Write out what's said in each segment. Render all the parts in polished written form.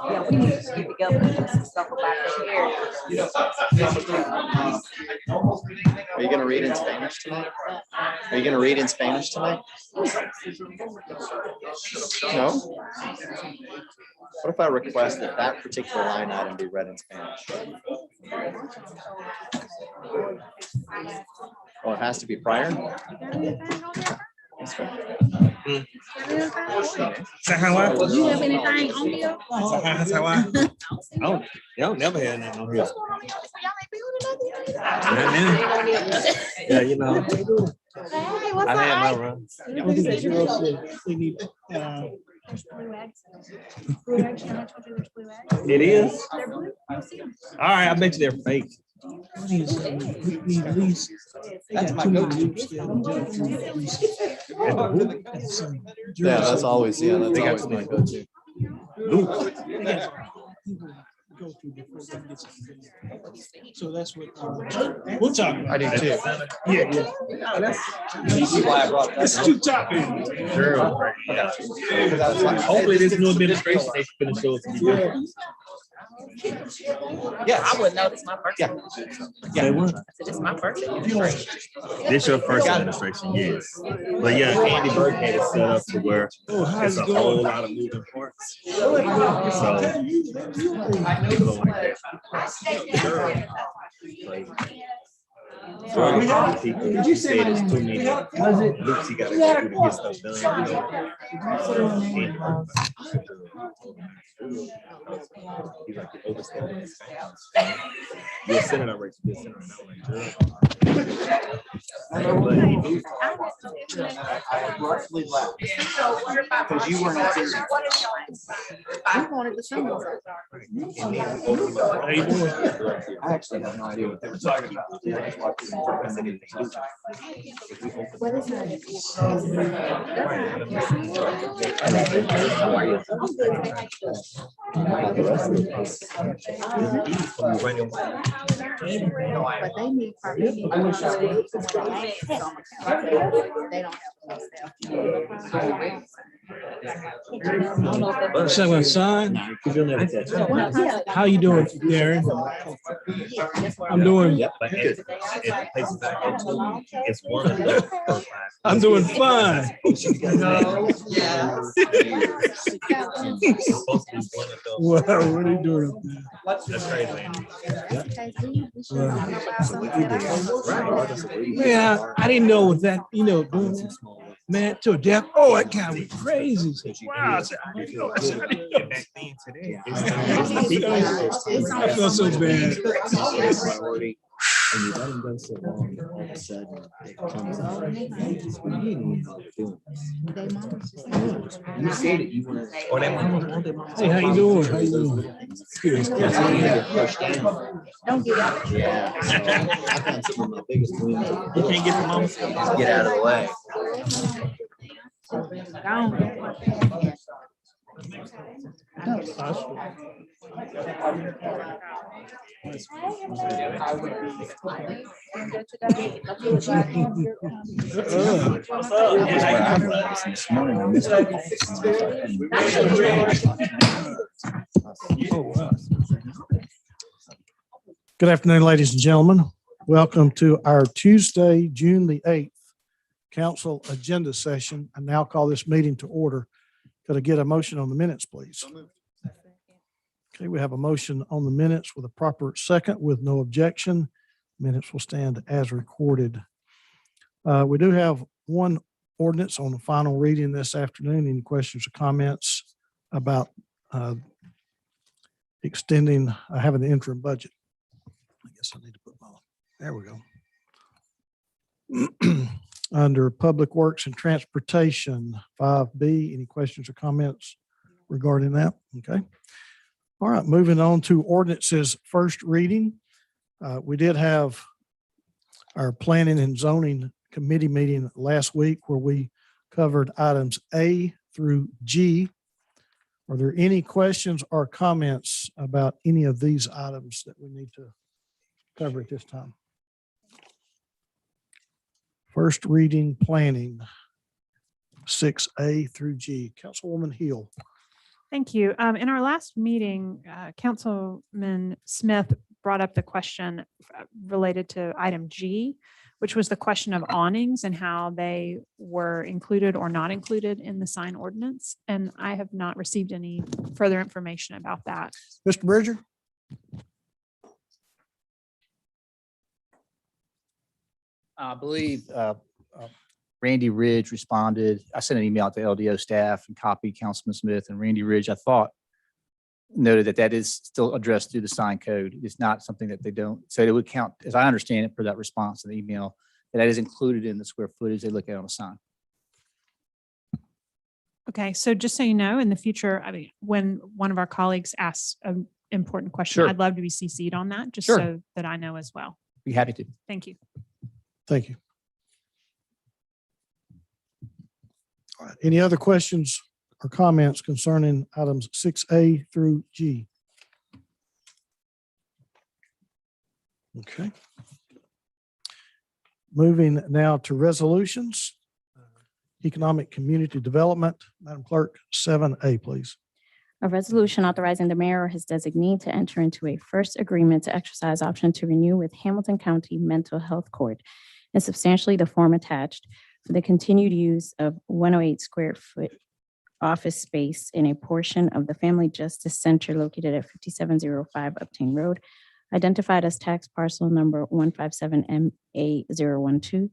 Yeah, we need to get together and do some stuff about the areas. Are you going to read in Spanish tonight? Are you going to read in Spanish tonight? No? What if I request that that particular line item be read in Spanish? Oh, it has to be prior? That's right. Do you have anything on here? Oh, y'all never had nothing on here. Yeah, you know. I had my run. It is? All right, I bet you they're fake. That's my go-to. Yeah, that's always, that's always my go-to. So that's what we'll talk about. I do too. Yeah. That's why I brought that. That's too topping. Hopefully this new administration is going to show us to be different. Yes. I wouldn't know this is my first. Yeah. Yeah. I said, this is my first administration. This your first administration, yes. But yeah, Andy Burkhead is set up to where it's a whole lot of moving parts. So Did you say my name? too many loops he got to go through to get stuff done. He's like the overstanding. You're a senator, right? You're a senator now, Because you weren't at zero. I wanted the symbols. How you doing? I actually have no idea what they were talking about. What is it? But they need permission. They don't have enough staff. So my son, how you doing, Darren? I'm doing. It's one of the I'm doing fine. Wow, what are you doing up there? That's crazy. Yeah, I didn't know that, doing man to a death. Oh, that guy was crazy. Wow. I said, I didn't know. I didn't know. Back then today, I feel so bad. And you let them go so long, and all of a sudden it comes out. You didn't even know they're doing this. You said it, you want to. or that mama. Hey, how you doing? How you doing? Good. Don't get out. Yeah. I found some of my biggest wins. You can't get the mama. Just get out of the way. This morning I missed Good afternoon, ladies and gentlemen. Welcome to our Tuesday, June the 8th council agenda session. I now call this meeting to order. Could I get a motion on the minutes, please? Okay, we have a motion on the minutes with a proper second with no objection. Minutes will stand as recorded. We do have one ordinance on the final reading this afternoon. Any questions or comments about extending, having the interim budget? I guess I need to put my, there we go. Under Public Works and Transportation, 5B, any questions or comments regarding that? Okay. All right, moving on to ordinances first reading. We did have our Planning and Zoning Committee meeting last week where we covered items A through G. Are there any questions or comments about any of these items that we need to cover at this time? First reading planning, 6A through G. Councilwoman Hill. Thank you. In our last meeting, Councilman Smith brought up the question related to item G, which was the question of awnings and how they were included or not included in the sign ordinance. And I have not received any further information about that. Mr. Bridger? I believe Randy Ridge responded. I sent an email out to LDO staff and copied Councilman Smith, and Randy Ridge, I thought, noted that that is still addressed through the sign code. It's not something that they don't, so it would count, as I understand it, per that response in the email, that is included in the square footage they look at on a sign. Okay, so just so you know, in the future, I mean, when one of our colleagues asks an important question, Sure. I'd love to be CC'd on that, just Sure. so that I know as well. Be happy to. Thank you. Thank you. All right, any other questions or comments concerning items 6A through G? Okay. Moving now to resolutions. Economic Community Development, Madam Clerk, 7A, please. A resolution authorizing the mayor or his designee to enter into a first agreement to exercise option to renew with Hamilton County Mental Health Court and substantially the form attached for the continued use of 108 square foot office space in a portion of the Family Justice Center located at 5705 Upton Road, identified as tax parcel number 157MA012,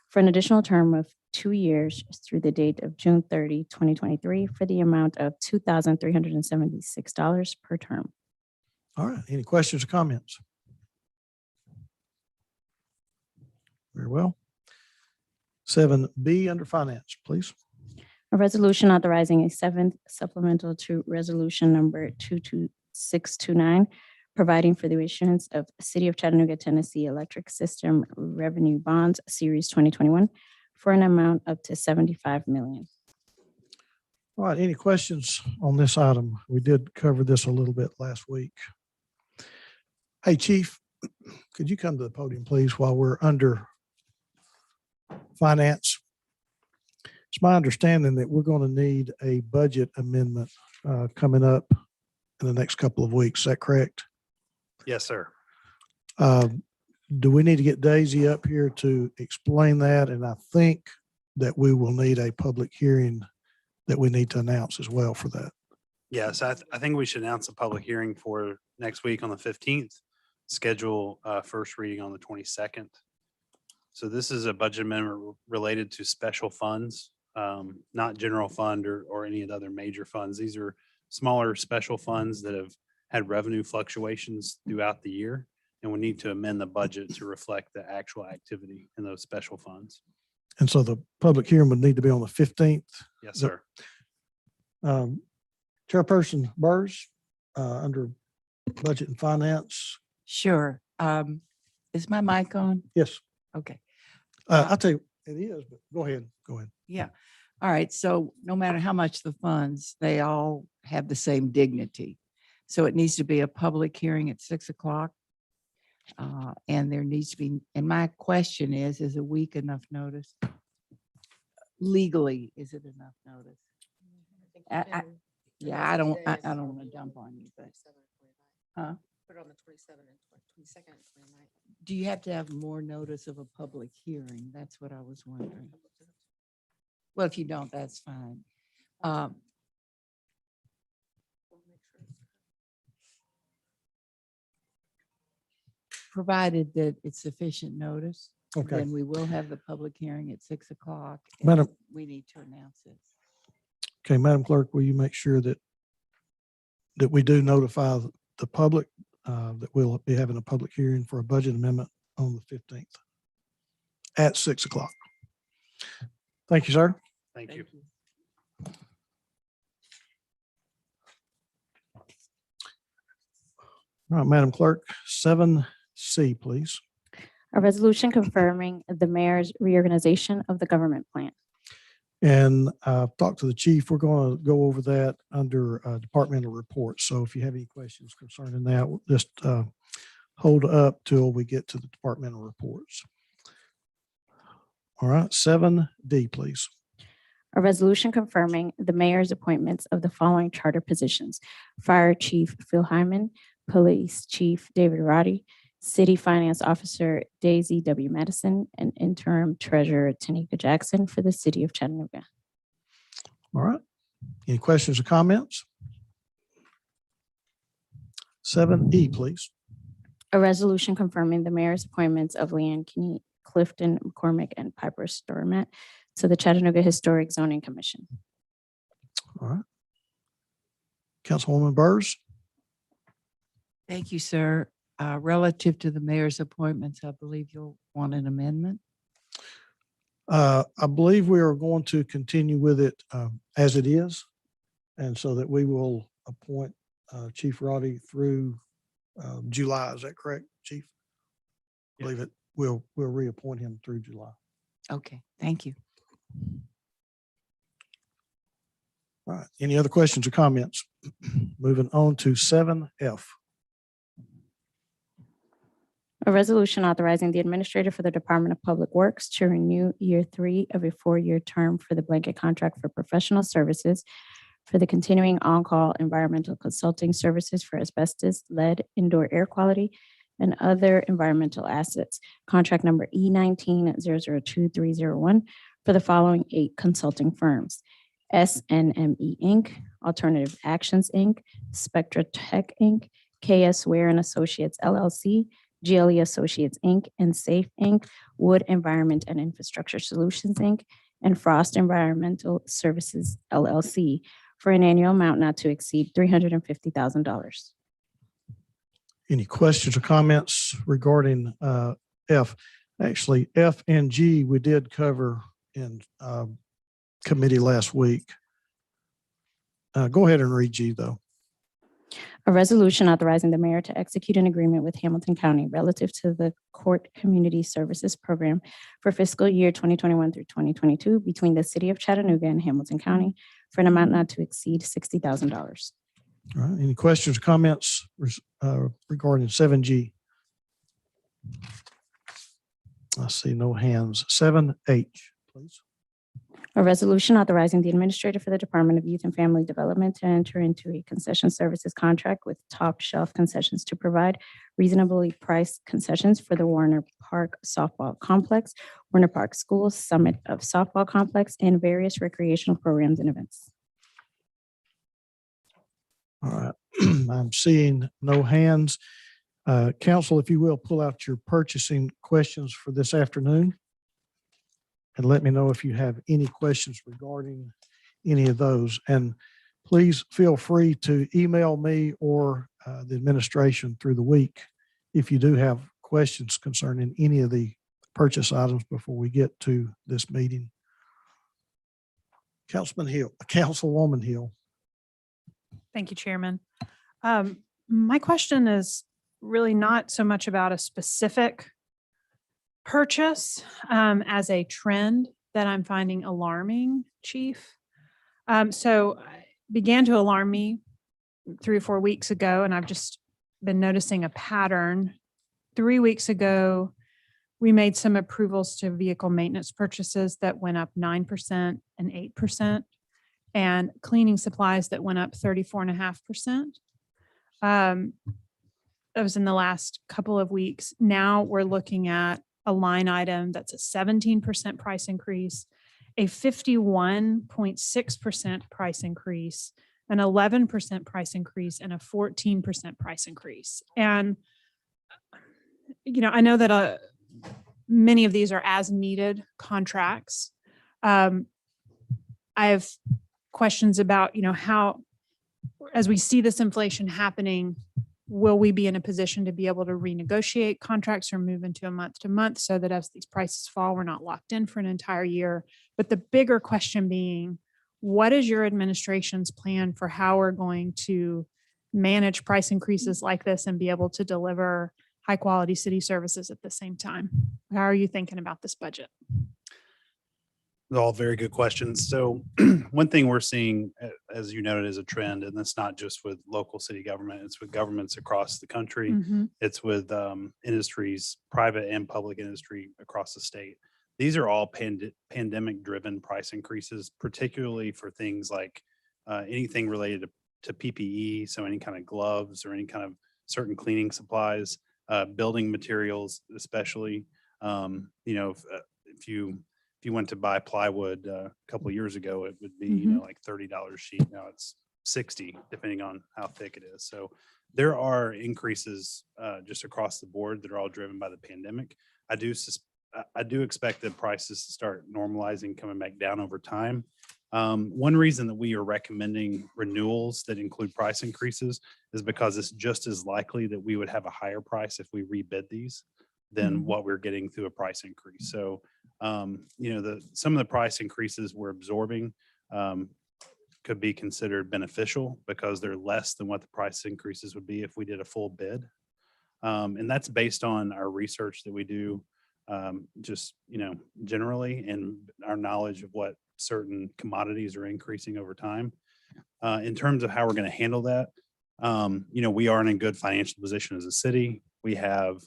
for an additional term of 2 years through the date of June 30, 2023, for the amount of $2,376 per term. All right, any questions or comments? Very well. 7B under finance, please. A resolution authorizing a seventh supplemental to resolution number 22629, providing for the issuance of City of Chattanooga, Tennessee Electric System Revenue Bonds, Series 2021, for an amount up to $75 million. All right, any questions on this item? We did cover this a little bit last week. Hey, Chief, could you come to the podium, please, while we're under finance? It's my understanding that we're going to need a budget amendment coming up in the next couple of weeks. Is that correct? Yes, sir. Do we need to get Daisy up here to explain that? And I think that we will need a public hearing that we need to announce as well for that. Yes, I think we should announce a public hearing for next week on the 15th, schedule first reading on the 22nd. So this is a budget amendment related to special funds, not general fund or any of the other major funds. These are smaller special funds that have had revenue fluctuations throughout the year, and we need to amend the budget to reflect the actual activity in those special funds. And so the public hearing would need to be on the 15th. Yes, sir. Chairperson Burrs, under Budget and Finance. Sure. Is my mic on? Yes, Okay. I'll tell you, it is, but go ahead. Yeah. All right. So no matter how much the funds, they all have the same dignity. So it needs to be a public hearing at 6 o'clock. And there needs to be, and my question is a week enough notice? Legally, is it enough notice? Yeah, I don't want to dump on you, but. Huh? Put it on the 27th and 22nd and 29th. Do you have to have more notice of a public hearing? That's what I was wondering. Well, if you don't, that's fine. Provided that it's sufficient notice, Okay. then we will have the public hearing at 6 o'clock. and Madam- We need to announce it. Okay, Madam Clerk, will you make sure that we do notify the public that we'll be having a public hearing for a budget amendment on the 15th at 6 o'clock. Thank you, sir. Thank you. All right, Madam Clerk, 7C, please. A resolution confirming the mayor's reorganization of the government plan. And I've talked to the chief. We're going to go over that under departmental reports. So if you have any questions concerning that, we'll just hold up till we get to the departmental reports. All right, 7D, please. A resolution confirming the mayor's appointments of the following charter positions: Fire Chief Phil Hyman, Police Chief David Roddy, City Finance Officer Daisy W. Madison, and Interim Treasurer Tanika Jackson for the city of Chattanooga. All right. Any questions or comments? 7E, please. A resolution confirming the mayor's appointments of Leanne Key, Clifton McCormick, and Piper Stormat to the Chattanooga Historic Zoning Commission. All right. Councilwoman Burrs. Thank you, sir. Relative to the mayor's appointments, I believe you'll want an amendment. I believe we are going to continue with it as it is. And so that we will appoint Chief Roddy through July. Is that correct, Chief? I believe it. We'll reappoint him through July. Okay, thank you. All right. Any other questions or comments? Moving on to 7F. A resolution authorizing the administrator for the Department of Public Works to renew year 3 of a 4-year term for the blanket contract for professional services for the continuing on-call environmental consulting services for asbestos, lead, indoor air quality, and other environmental assets. Contract number E19002301 for the following 8 consulting firms: SNME Inc., Alternative Actions Inc., Spectra Tech Inc., KS Ware and Associates LLC, GLE Associates Inc., and Safe Inc., Wood Environment and Infrastructure Solutions Inc., and Frost Environmental Services LLC for an annual amount not to exceed $350,000. Any questions or comments regarding F? Actually, F and G, we did cover in committee last week. Go ahead and read G, though. A resolution authorizing the mayor to execute an agreement with Hamilton County relative to the Court Community Services Program for fiscal year 2021 through 2022 between the city of Chattanooga and Hamilton County for an amount not to exceed $60,000. All right. Any questions or comments regarding 7G? I see no hands. 7H, please. A resolution authorizing the administrator for the Department of Youth and Family Development to enter into a concession services contract with Top Shelf Concessions to provide reasonably priced concessions for the Warner Park Softball Complex, Warner Park Schools Summit of Softball Complex, and various recreational programs and events. All right. I'm seeing no hands. Council, if you will, pull out your purchasing questions for this afternoon. And let me know if you have any questions regarding any of those. And please feel free to email me or the administration through the week if you do have questions concerning any of the purchase items before we get to this meeting. Councilwoman Hill. Thank you, Chairman. My question is really not so much about a specific purchase as a trend that I'm finding alarming, Chief. So it began to alarm me 3 or 4 weeks ago, and I've just been noticing a pattern. 3 weeks ago, we made some approvals to vehicle maintenance purchases that went up 9% and 8%, and cleaning supplies that went up 34.5%. That was in the last couple of weeks. Now we're looking at a line item that's a 17% price increase, a 51.6% price increase, an 11% price increase, and a 14% price increase. And, you know, I know that many of these are as needed contracts. I have questions about, you know, how, as we see this inflation happening, will we be in a position to be able to renegotiate contracts or move into a month to month so that as these prices fall, we're not locked in for an entire year? But the bigger question being, what is your administration's plan for how we're going to manage price increases like this and be able to deliver high quality city services at the same time? How are you thinking about this budget? All very good questions. So one thing we're seeing, as you noted, is a trend, and it's not just with local city government, it's with governments across the country. Mhm. It's with industries, private and public industry across the state. These are all pandemic driven price increases, particularly for things like anything related to PPE. So any kind of gloves or any kind of certain cleaning supplies, building materials, especially. You know, if you went to buy plywood a couple of years ago, it would be, you know, like $30 sheet. Now it's 60, depending on how thick it is. So there are increases just across the board that are all driven by the pandemic. I do expect the prices to start normalizing, coming back down over time. One reason that we are recommending renewals that include price increases is because it's just as likely that we would have a higher price if we rebid these than what we're getting through a price increase. So, you know, some of the price increases we're absorbing could be considered beneficial because they're less than what the price increases would be if we did a full bid. And that's based on our research that we do just, you know, generally, and our knowledge of what certain commodities are increasing over time. In terms of how we're going to handle that, you know, we are in a good financial position as a city. We have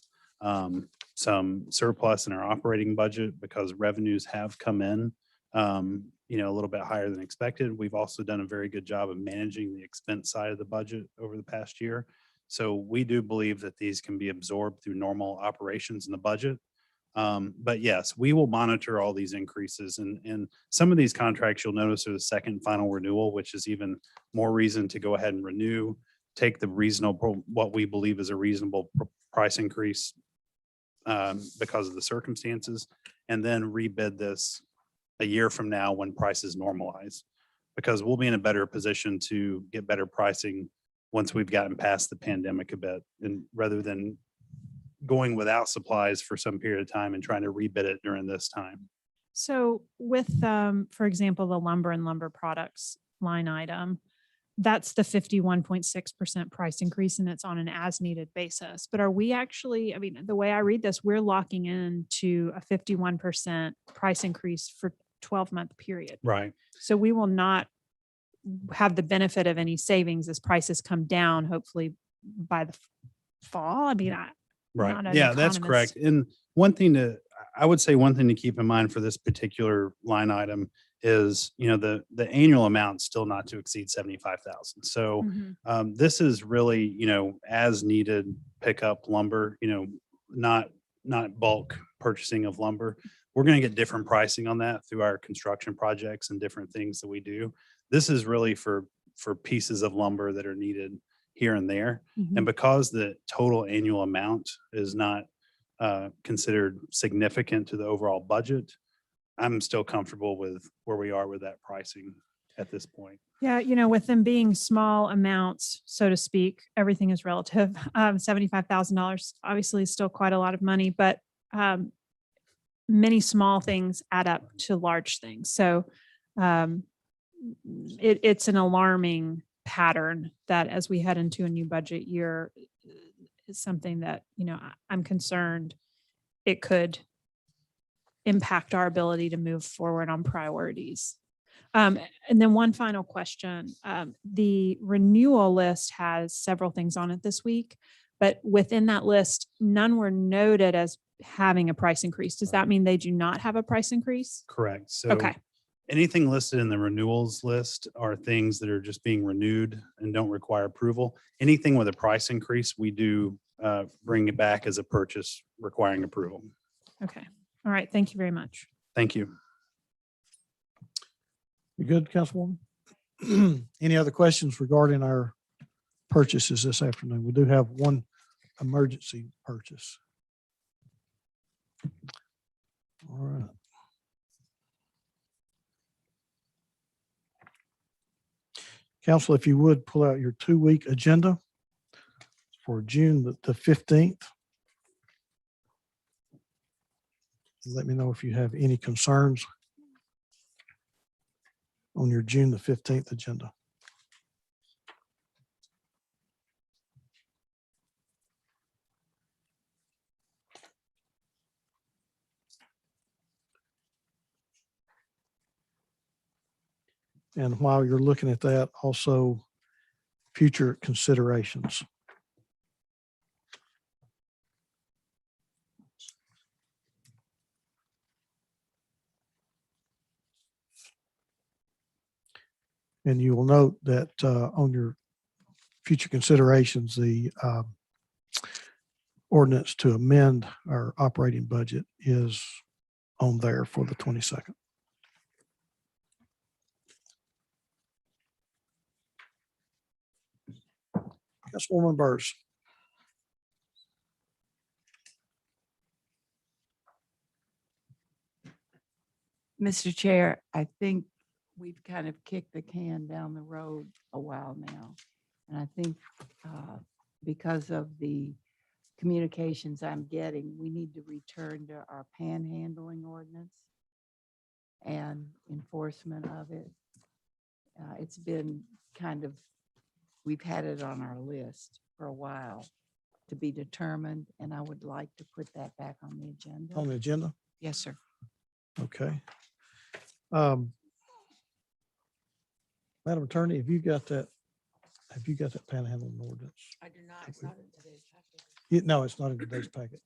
some surplus in our operating budget because revenues have come in, you know, a little bit higher than expected. We've also done a very good job of managing the expense side of the budget over the past year. So we do believe that these can be absorbed through normal operations in the budget. But yes, we will monitor all these increases, and some of these contracts you'll notice are the second final renewal, which is even more reason to go ahead and renew, take the reasonable, what we believe is a reasonable price increase because of the circumstances, and then rebid this a year from now when prices normalize, because we'll be in a better position to get better pricing once we've gotten past the pandemic a bit, and rather than going without supplies for some period of time and trying to rebid it during this time. So with, for example, the lumber and lumber products line item, that's the 51.6% price increase, and it's on an as needed basis. But are we actually, I mean, the way I read this, we're locking in to a 51% price increase for 12-month period. Right. So we will not have the benefit of any savings as prices come down, hopefully by the fall. I mean, Right. not an Yeah, that's economist. correct. And I would say one thing to keep in mind for this particular line item is, you know, the annual amount still not to exceed 75,000. So Mhm. this is really, you know, as needed pickup lumber, you know, not bulk purchasing of lumber. We're going to get different pricing on that through our construction projects and different things that we do. This is really for pieces of lumber that are needed here and there. Mhm. And because the total annual amount is not considered significant to the overall budget, I'm still comfortable with where we are with that pricing at this point. Yeah, you know, with them being small amounts, so to speak, everything is relative. $75,000 obviously is still quite a lot of money, but many small things add up to large things. So it's an alarming pattern that as we head into a new budget year is something that, you know, I'm concerned it could impact our ability to move forward on priorities. And then one final question. The renewal list has several things on it this week, but within that list, none were noted as having a price increase. Does that mean they do not have a price increase? Correct. So Okay. anything listed in the renewals list are things that are just being renewed and don't require approval. Anything with a price increase, we do bring it back as a purchase requiring approval. Okay. All right. Thank you very much. Thank you. You good, Councilwoman? Any other questions regarding our purchases this afternoon? We do have one emergency purchase. All right. Council, if you would pull out your 2-week agenda for June the 15th. Let me know if you have any concerns on your June the 15th agenda. And while you're looking at that, also future considerations. And you will note that on your future considerations, the ordinance to amend our operating budget is on there for the 22nd. Councilwoman Burrs. Mr. Chair, I think we've kind of kicked the can down the road a while now. And I think because of the communications I'm getting, we need to return to our panhandling ordinance and enforcement of it. It's been kind of, we've had it on our list for a while to be determined, and I would like to put that back on the agenda. On the agenda? Yes, sir. Okay. Madam Attorney, have you got that panhandling ordinance? I do not. It's not in today's package. No, it's not in today's packet.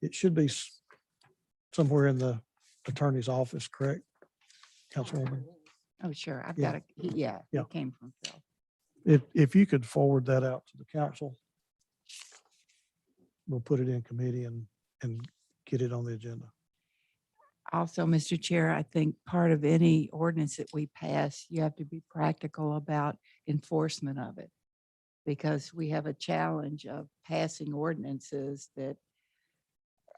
It should be somewhere in the attorney's office, correct? Councilwoman? Oh, sure. I've Yeah. got it. Yeah, Yeah. it came from Phil. If you could forward that out to the council, we'll put it in committee and get it on the agenda. Also, Mr. Chair, I think part of any ordinance that we pass, you have to be practical about enforcement of it. Because we have a challenge of passing ordinances that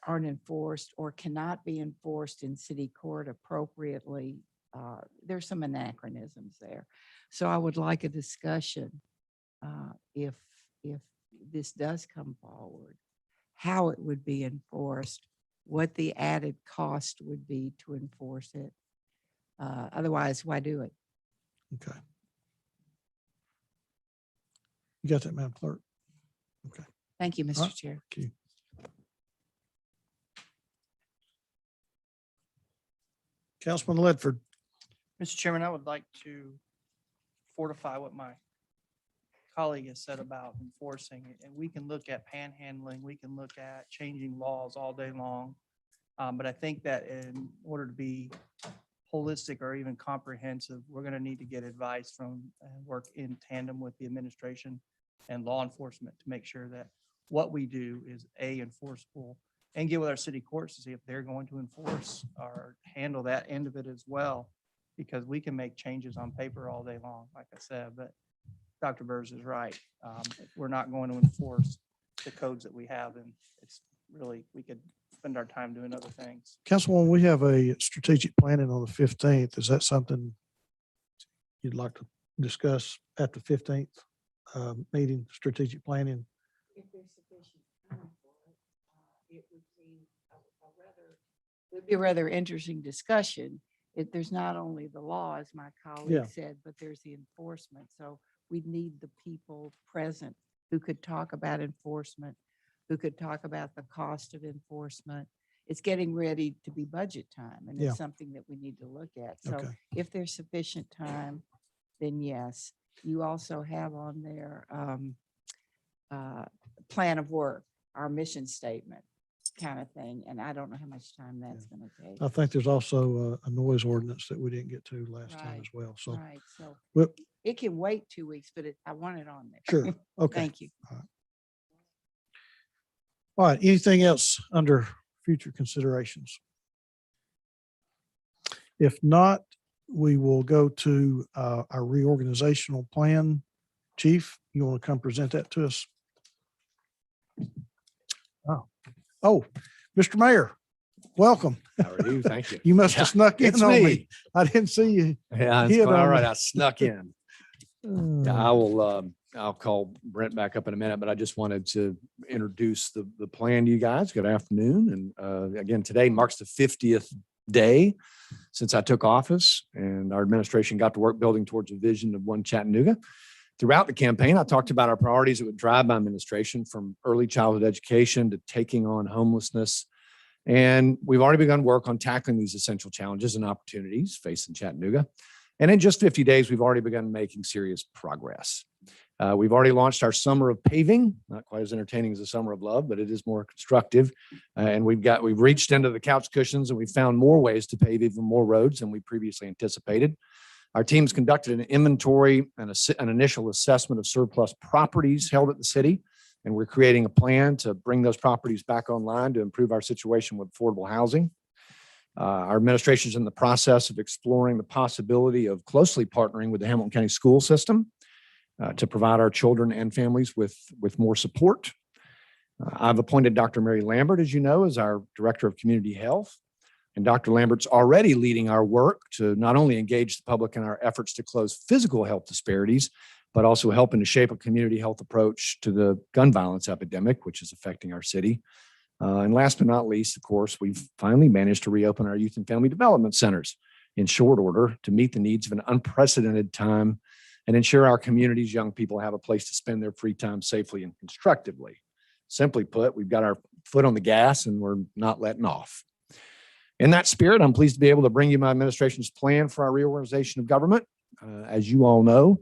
aren't enforced or cannot be enforced in city court appropriately. There's some anachronisms there. So I would like a discussion, if this does come forward, how it would be enforced, what the added cost would be to enforce it. Otherwise, why do it? Okay. You got that, Madam Clerk? Okay. Thank you, All Mr. right. Chair. Thank you. Councilman Ledford. Mr. Chairman, I would like to fortify what my colleague has said about enforcing it. And we can look at panhandling, we can look at changing laws all day long. But I think that in order to be holistic or even comprehensive, we're going to need to get advice from and work in tandem with the administration and law enforcement to make sure that what we do is enforceable, and get with our city courts to see if they're going to enforce or handle that end of it as well. Because we can make changes on paper all day long, like I said, but Dr. Burrs is right. We're not going to enforce the codes that we have, and it's really, we could spend our time doing other things. Councilwoman, we have a strategic planning on the 15th. Is that something you'd like to discuss at the 15th meeting, strategic planning? If there's sufficient time for it, it would be a rather interesting discussion. There's not only the law, as my Yeah. colleague said, but there's the enforcement. So we need the people present who could talk about enforcement, who could talk about the cost of enforcement. It's getting ready to be budget time, and Yeah. it's something that we need to look at. So Okay. if there's sufficient time, then yes. You also have on there plan of work, our mission statement kind of thing. And I don't know how much time that's going to take. I think there's also a noise ordinance that we didn't get to last time Right. as well. So, Right. So well, it can wait 2 weeks, but I want it on there. sure. Okay. Thank you. All right. Anything else under future considerations? If not, we will go to our reorganizational plan. Chief, you want to come present that to us? Oh, Mr. Mayor, welcome. How are you? Thank you. You must have snuck in It's on me. me. I didn't see you. Yeah, hit it's quite all on right. me. I snuck in. Yeah, I will, I'll call Brent back up in a minute, but I just wanted to introduce the plan to you guys. Good afternoon. And again, today marks the 50th day since I took office, and our administration got to work building towards a vision of One Chattanooga. Throughout the campaign, I talked about our priorities that would drive my administration, from early childhood education to taking on homelessness. And we've already begun work on tackling these essential challenges and opportunities facing Chattanooga. And in just 50 days, we've already begun making serious progress. We've already launched our summer of paving, not quite as entertaining as the summer of love, but it is more constructive. And we've reached into the couch cushions, and we've found more ways to pave even more roads than we previously anticipated. Our teams conducted an inventory and an initial assessment of surplus properties held at the city. And we're creating a plan to bring those properties back online to improve our situation with affordable housing. Our administration is in the process of exploring the possibility of closely partnering with the Hamilton County school system to provide our children and families with more support. I've appointed Dr. Mary Lambert, as you know, as our Director of Community Health. And Dr. Lambert's already leading our work to not only engage the public in our efforts to close physical health disparities, but also helping to shape a community health approach to the gun violence epidemic, which is affecting our city. And last but not least, of course, we've finally managed to reopen our youth and family development centers in short order to meet the needs of an unprecedented time and ensure our community's young people have a place to spend their free time safely and constructively. Simply put, we've got our foot on the gas and we're not letting off. In that spirit, I'm pleased to be able to bring you my administration's plan for our reorganization of government. As you all know,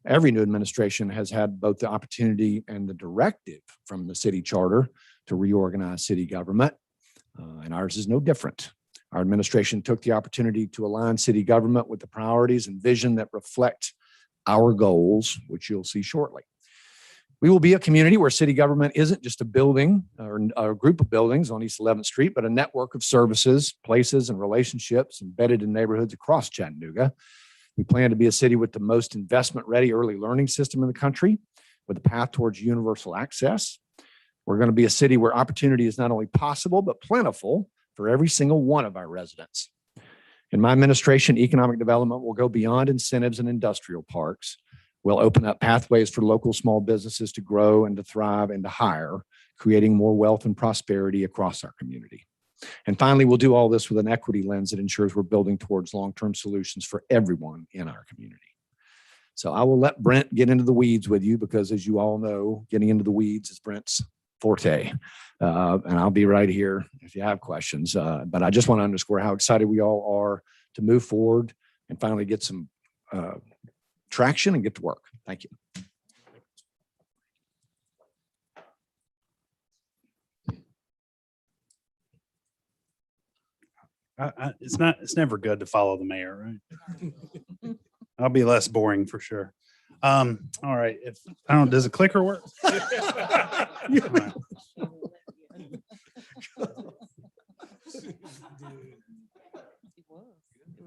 every new administration has had both the opportunity and the directive from the city charter to reorganize city government, and ours is no different. Our administration took the opportunity to align city government with the priorities and vision that reflect our goals, which you'll see shortly. We will be a community where city government isn't just a building or a group of buildings on East 11th Street, but a network of services, places, and relationships embedded in neighborhoods across Chattanooga. We plan to be a city with the most investment-ready early learning system in the country, with a path towards universal access. We're going to be a city where opportunity is not only possible, but plentiful for every single one of our residents. In my administration, economic development will go beyond incentives and industrial parks. We'll open up pathways for local small businesses to grow and to thrive and to hire, creating more wealth and prosperity across our community. And finally, we'll do all this with an equity lens that ensures we're building towards long-term solutions for everyone in our community. So I will let Brent get into the weeds with you because, as you all know, getting into the weeds is Brent's forte. And I'll be right here if you have questions. But I just want to underscore how excited we all are to move forward and finally get some traction and get to work. Thank you. It's never good to follow the mayor, right? I'll be less boring for sure. All right. If I don't, does the clicker work? All right.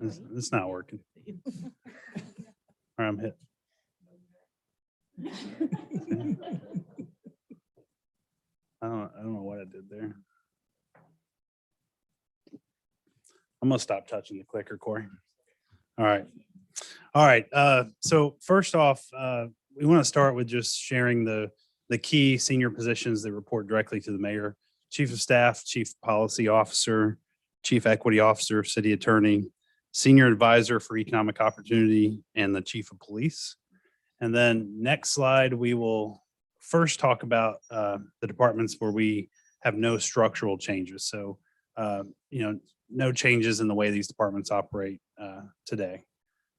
It's not working. All right, I'm hit. I don't know what I did there. I'm gonna stop touching the clicker, Corey. All right. All right. So first off, we want to start with just sharing the key senior positions that report directly to the mayor: Chief of Staff, Chief Policy Officer, Chief Equity Officer, City Attorney, Senior Advisor for Economic Opportunity, and the Chief of Police. And then next slide, we will first talk about the departments where we have no structural changes. So, no changes in the way these departments operate today.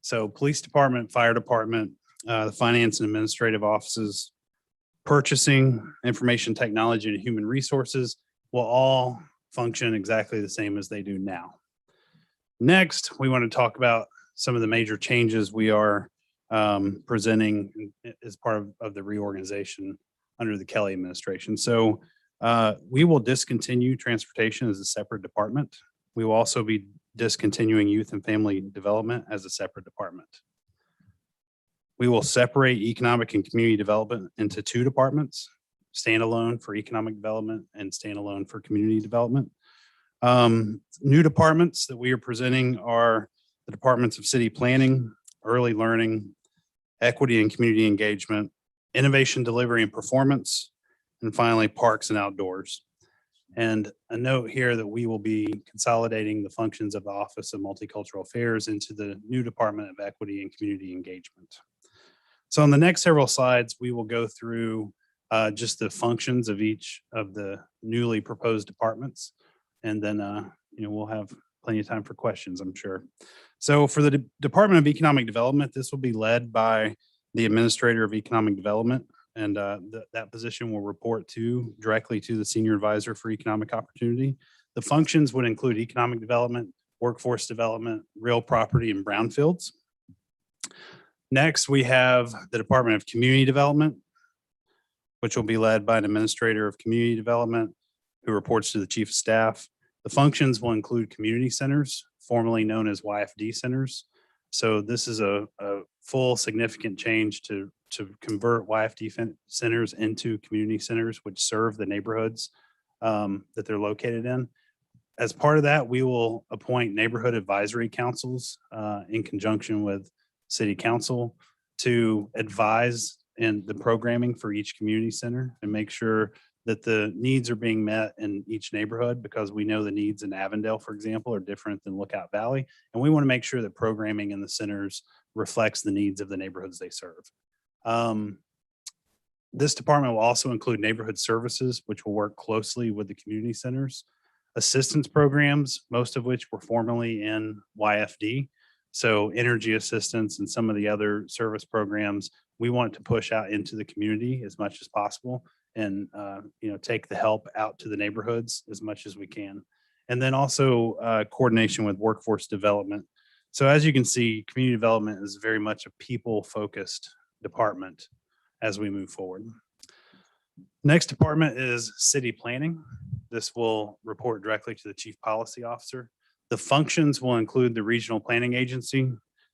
So Police Department, Fire Department, the Finance and Administrative Offices, Purchasing, Information Technology, and Human Resources will all function exactly the same as they do now. Next, we want to talk about some of the major changes we are presenting as part of the reorganization under the Kelly administration. So we will discontinue transportation as a separate department. We will also be discontinuing youth and family development as a separate department. We will separate economic and community development into two departments: standalone for economic development and standalone for community development. New departments that we are presenting are the departments of city planning, early learning, equity and community engagement, innovation delivery and performance, and finally parks and outdoors. And a note here that we will be consolidating the functions of the Office of Multicultural Affairs into the new Department of Equity and Community Engagement. So on the next several slides, we will go through just the functions of each of the newly proposed departments. And then, we'll have plenty of time for questions, I'm sure. So for the Department of Economic Development, this will be led by the Administrator of Economic Development. And that position will report directly to the Senior Advisor for Economic Opportunity. The functions would include economic development, workforce development, real property, and brownfields. Next, we have the Department of Community Development, which will be led by an administrator of community development who reports to the chief of staff. The functions will include community centers, formerly known as YFD centers. So this is a full significant change to convert YFD centers into community centers, which serve the neighborhoods that they're located in. As part of that, we will appoint neighborhood advisory councils in conjunction with city council to advise in the programming for each community center and make sure that the needs are being met in each neighborhood, because we know the needs in Avondale, for example, are different than Lookout Valley. And we want to make sure that programming in the centers reflects the needs of the neighborhoods they serve. This department will also include neighborhood services, which will work closely with the community centers, assistance programs, most of which were formerly in YFD. So energy assistance and some of the other service programs, we want to push out into the community as much as possible and take the help out to the neighborhoods as much as we can. And then also coordination with workforce development. So as you can see, community development is very much a people-focused department as we move forward. Next department is city planning. This will report directly to the chief policy officer. The functions will include the regional planning agency,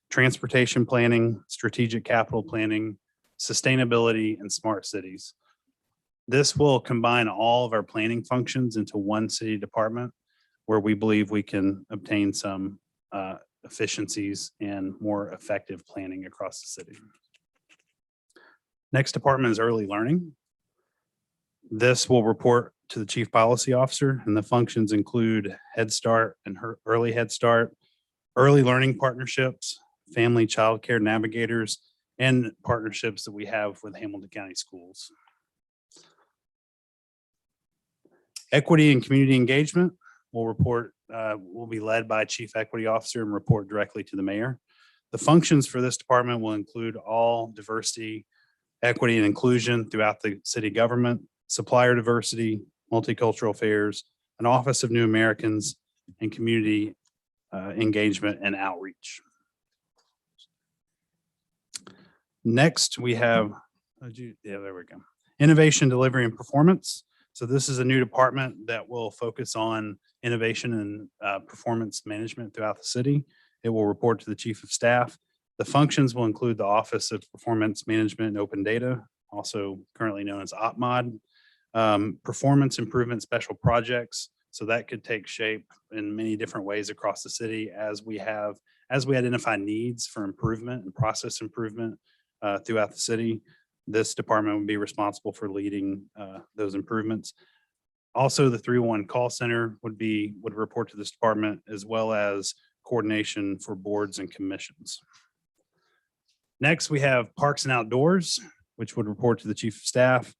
transportation planning, strategic capital planning, sustainability, and smart cities. This will combine all of our planning functions into one city department where we believe we can obtain some efficiencies and more effective planning across the city. Next department is early learning. This will report to the chief policy officer, and the functions include Head Start and early Head Start, early learning partnerships, family child care navigators, and partnerships that we have with Hamilton County Schools. Equity and community engagement will be led by Chief Equity Officer and report directly to the mayor. The functions for this department will include all diversity, equity, and inclusion throughout the city government, supplier diversity, multicultural affairs, an Office of New Americans, and community engagement and outreach. Next, we have, there we go. Innovation, delivery, and performance. So this is a new department that will focus on innovation and performance management throughout the city. It will report to the chief of staff. The functions will include the Office of Performance Management and Open Data, also currently known as OPMOD, performance improvement special projects. So that could take shape in many different ways across the city as we identify needs for improvement and process improvement throughout the city. This department would be responsible for leading those improvements. Also, the 311 call center would report to this department, as well as coordination for boards and commissions. Next, we have Parks and Outdoors, which would report to the chief of staff.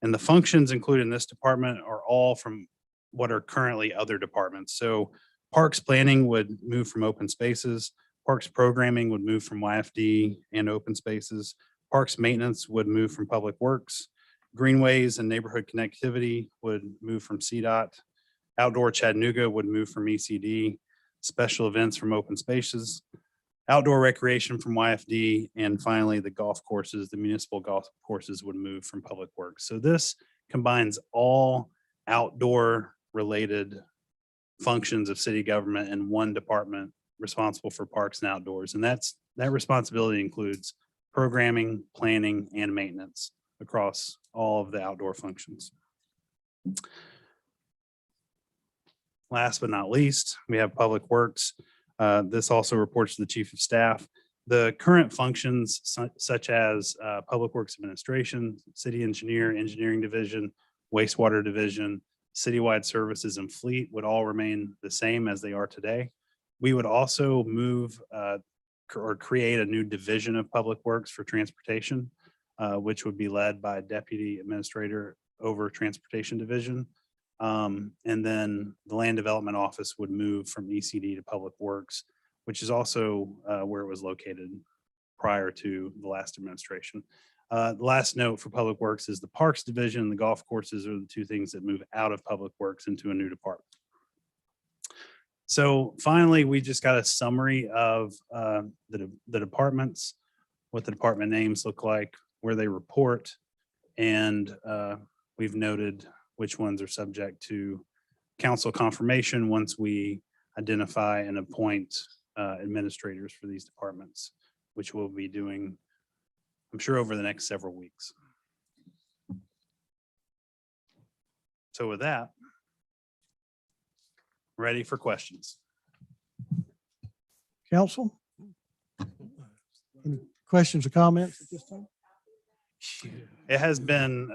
And the functions included in this department are all from what are currently other departments. So Parks Planning would move from Open Spaces. Parks Programming would move from YFD and Open Spaces. Parks Maintenance would move from Public Works. Greenways and Neighborhood Connectivity would move from CDOT. Outdoor Chattanooga would move from ECD. Special Events from Open Spaces. Outdoor Recreation from YFD. And finally, the golf courses, the municipal golf courses would move from Public Works. So this combines all outdoor related functions of city government in one department responsible for parks and outdoors. And that responsibility includes programming, planning, and maintenance across all of the outdoor functions. Last but not least, we have Public Works. This also reports to the chief of staff. The current functions such as Public Works Administration, City Engineer, Engineering Division, Wastewater Division, Citywide Services, and Fleet would all remain the same as they are today. We would also move or create a new division of Public Works for transportation, which would be led by Deputy Administrator over Transportation Division. And then the Land Development Office would move from ECD to Public Works, which is also where it was located prior to the last administration. The last note for Public Works is the Parks Division and the golf courses are the two things that move out of Public Works into a new department. So finally, we just got a summary of the departments, what the department names look like, where they report, and we've noted which ones are subject to council confirmation once we identify and appoint administrators for these departments, which we'll be doing, I'm sure, over the next several weeks. So with that, ready for questions. Council? Any questions or comments at this time? It has been,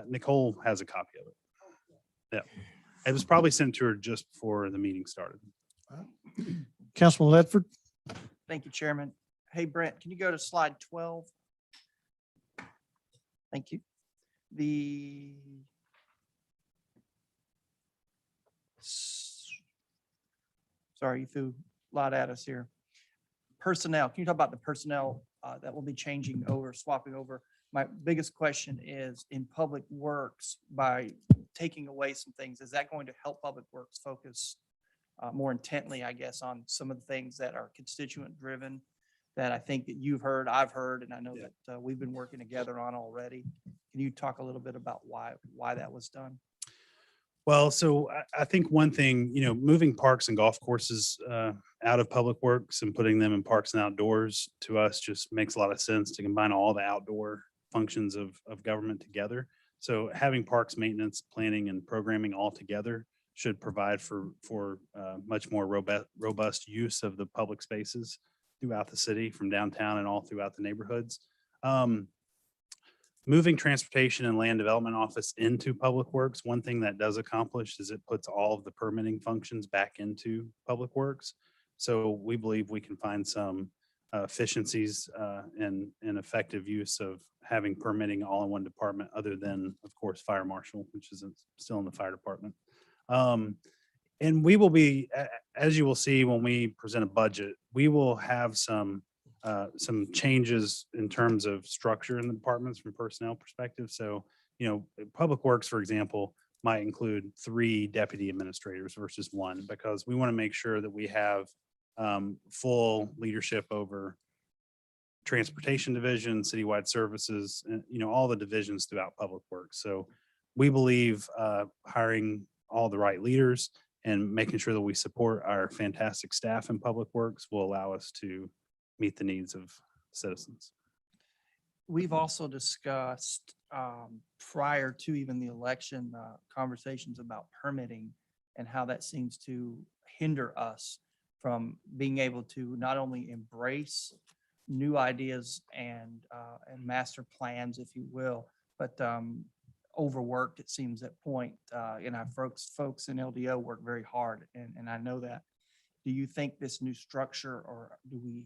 Nicole has a copy of it. Yeah. It was probably sent to her just before the meeting started. Councilman Ledford? Thank you, Chairman. Hey, Brent, can you go to slide 12? Thank you. Sorry, you threw a lot at us here. Personnel, can you talk about the personnel that will be changing over, swapping over? My biggest question is in Public Works, by taking away some things, is that going to help Public Works focus more intently, I guess, on some of the things that are constituent driven that I think that you've heard, I've heard, and I know that we've been working together on already. Can you talk a little bit about why that was done? Well, so I think one thing, moving parks and golf courses out of Public Works and putting them in Parks and Outdoors to us just makes a lot of sense to combine all the outdoor functions of government together. So having parks maintenance, planning, and programming all together should provide for much more robust use of the public spaces throughout the city, from downtown and all throughout the neighborhoods. Moving transportation and land development office into Public Works, one thing that does accomplish is it puts all of the permitting functions back into Public Works. So we believe we can find some efficiencies and effective use of having permitting all in one department, other than, of course, fire marshal, which is still in the fire department. And we will be, as you will see when we present a budget, we will have some changes in terms of structure in the departments from personnel perspective. So, Public Works, for example, might include 3 deputy administrators versus 1, because we want to make sure that we have full leadership over transportation division, citywide services, and, all the divisions throughout Public Works. So we believe hiring all the right leaders and making sure that we support our fantastic staff in Public Works will allow us to meet the needs of citizens. We've also discussed prior to even the election, conversations about permitting and how that seems to hinder us from being able to not only embrace new ideas and master plans, if you will, but overworked, it seems, at point. And our folks in LDO work very hard, and I know that. Do you think this new structure, or do we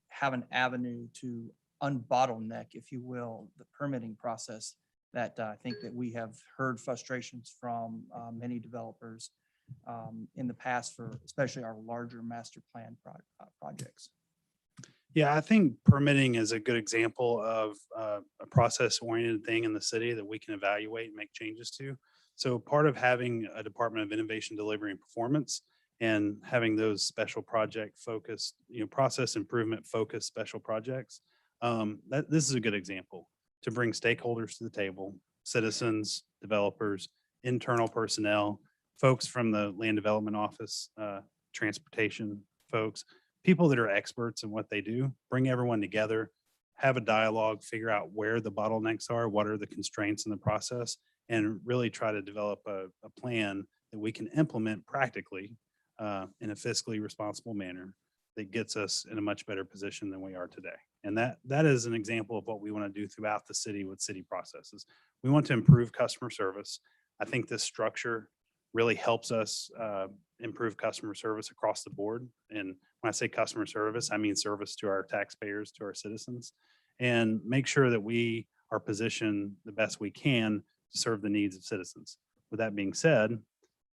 have an avenue to unbottleneck, if you will, the permitting process that I think that we have heard frustrations from many developers in the past, for especially our larger master plan projects? Yeah, I think permitting is a good example of a process-oriented thing in the city that we can evaluate and make changes to. So part of having a Department of Innovation, Delivery, and Performance, and having those special project focused, process improvement focused special projects, this is a good example to bring stakeholders to the table: citizens, developers, internal personnel, folks from the Land Development Office, transportation folks, people that are experts in what they do. Bring everyone together, have a dialogue, figure out where the bottlenecks are, what are the constraints in the process, and really try to develop a plan that we can implement practically in a fiscally responsible manner that gets us in a much better position than we are today. And that is an example of what we want to do throughout the city with city processes. We want to improve customer service. I think this structure really helps us improve customer service across the board. And when I say customer service, I mean service to our taxpayers, to our citizens, and make sure that we are positioned the best we can to serve the needs of citizens. With that being said,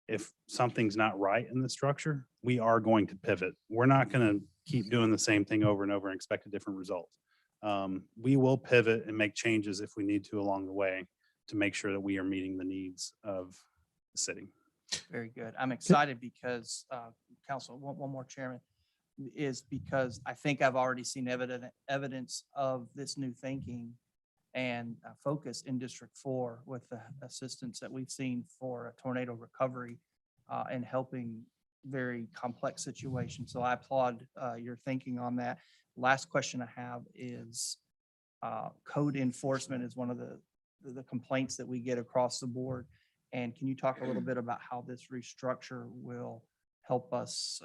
if something's not right in the structure, we are going to pivot. We're not going to keep doing the same thing over and over and expect a different result. We will pivot and make changes if we need to along the way to make sure that we are meeting the needs of the city. Very good. I'm excited because, council, one more chairman, is because I think I've already seen evidence of this new thinking and focus in District 4 with the assistance that we've seen for a tornado recovery and helping very complex situations. So I applaud your thinking on that. Last question I have is code enforcement is one of the complaints that we get across the board. And can you talk a little bit about how this restructure will help us?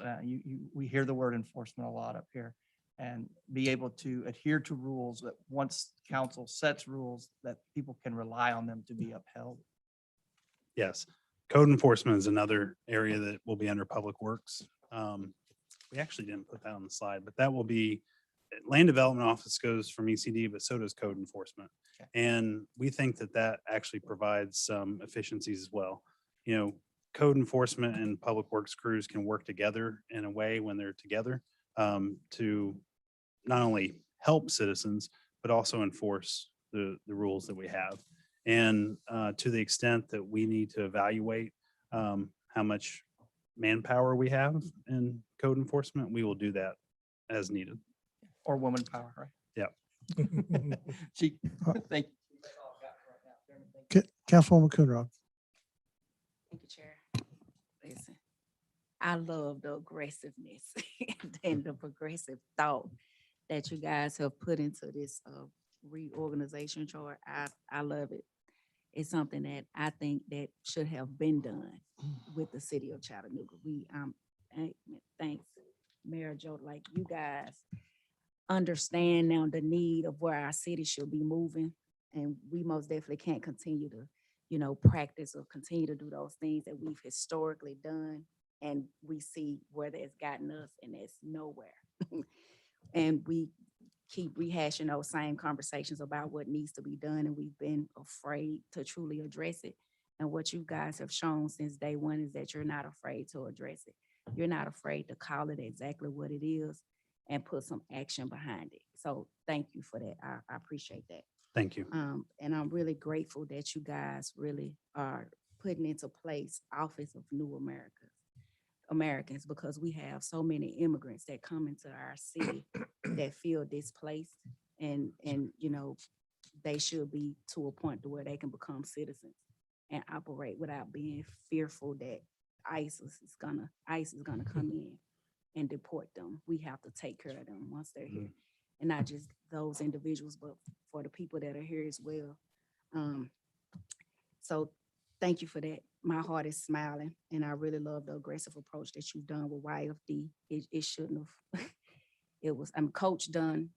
We hear the word enforcement a lot up here, and be able to adhere to rules that once council sets rules that people can rely on them to be upheld. Yes, code enforcement is another area that will be under Public Works. We actually didn't put that on the slide, but that will be, land development office goes from ECD, but so does code enforcement. Okay. And we think that that actually provides some efficiencies as well. You know, code enforcement and public works crews can work together in a way when they're together to not only help citizens, but also enforce the rules that we have. And to the extent that we need to evaluate how much manpower we have in code enforcement, we will do that as needed. Or woman power, right? Yeah. She, thank you. Councilwoman Coonrod. Thank you, Chair. Listen, I love the aggressiveness and the progressive thought that you guys have put into this reorganization chart. I love it. It's something that I think that should have been done with the city of Chattanooga. Thanks, Mayor Joe, like you guys understand now the need of where our city should be moving. And we most definitely can't continue to, practice or continue to do those things that we've historically done. And we see where that's gotten us, and it's nowhere. And we keep rehashing those same conversations about what needs to be done, and we've been afraid to truly address it. And what you guys have shown since day one is that you're not afraid to address it. You're not afraid to call it exactly what it is and put some action behind it. So thank you for that. I appreciate that. Thank you. And I'm really grateful that you guys really are putting into place Office of New Americans, because we have so many immigrants that come into our city that feel displaced, and they should be to a point to where they can become citizens and operate without being fearful that ICE is gonna come in and deport them. We have to take care of them once they're here, and not just those individuals, but for the people that are here as well. So thank you for that. My heart is smiling, and I really love the aggressive approach that you've done with YFD. It shouldn't have. It was, Coach done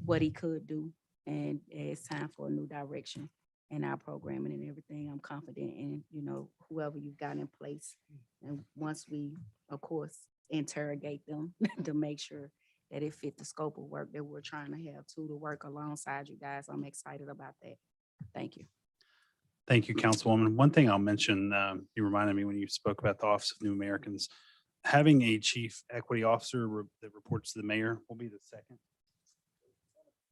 what he could do, and it's time for a new direction in our programming and everything. I'm confident in, whoever you've got in place. And once we, of course, interrogate them to make sure that it fit the scope of work that we're trying to have to work alongside you guys. I'm excited about that. Thank you. Thank you, Councilwoman. One thing I'll mention, you reminded me when you spoke about the Office of New Americans, having a chief equity officer that reports to the mayor will be the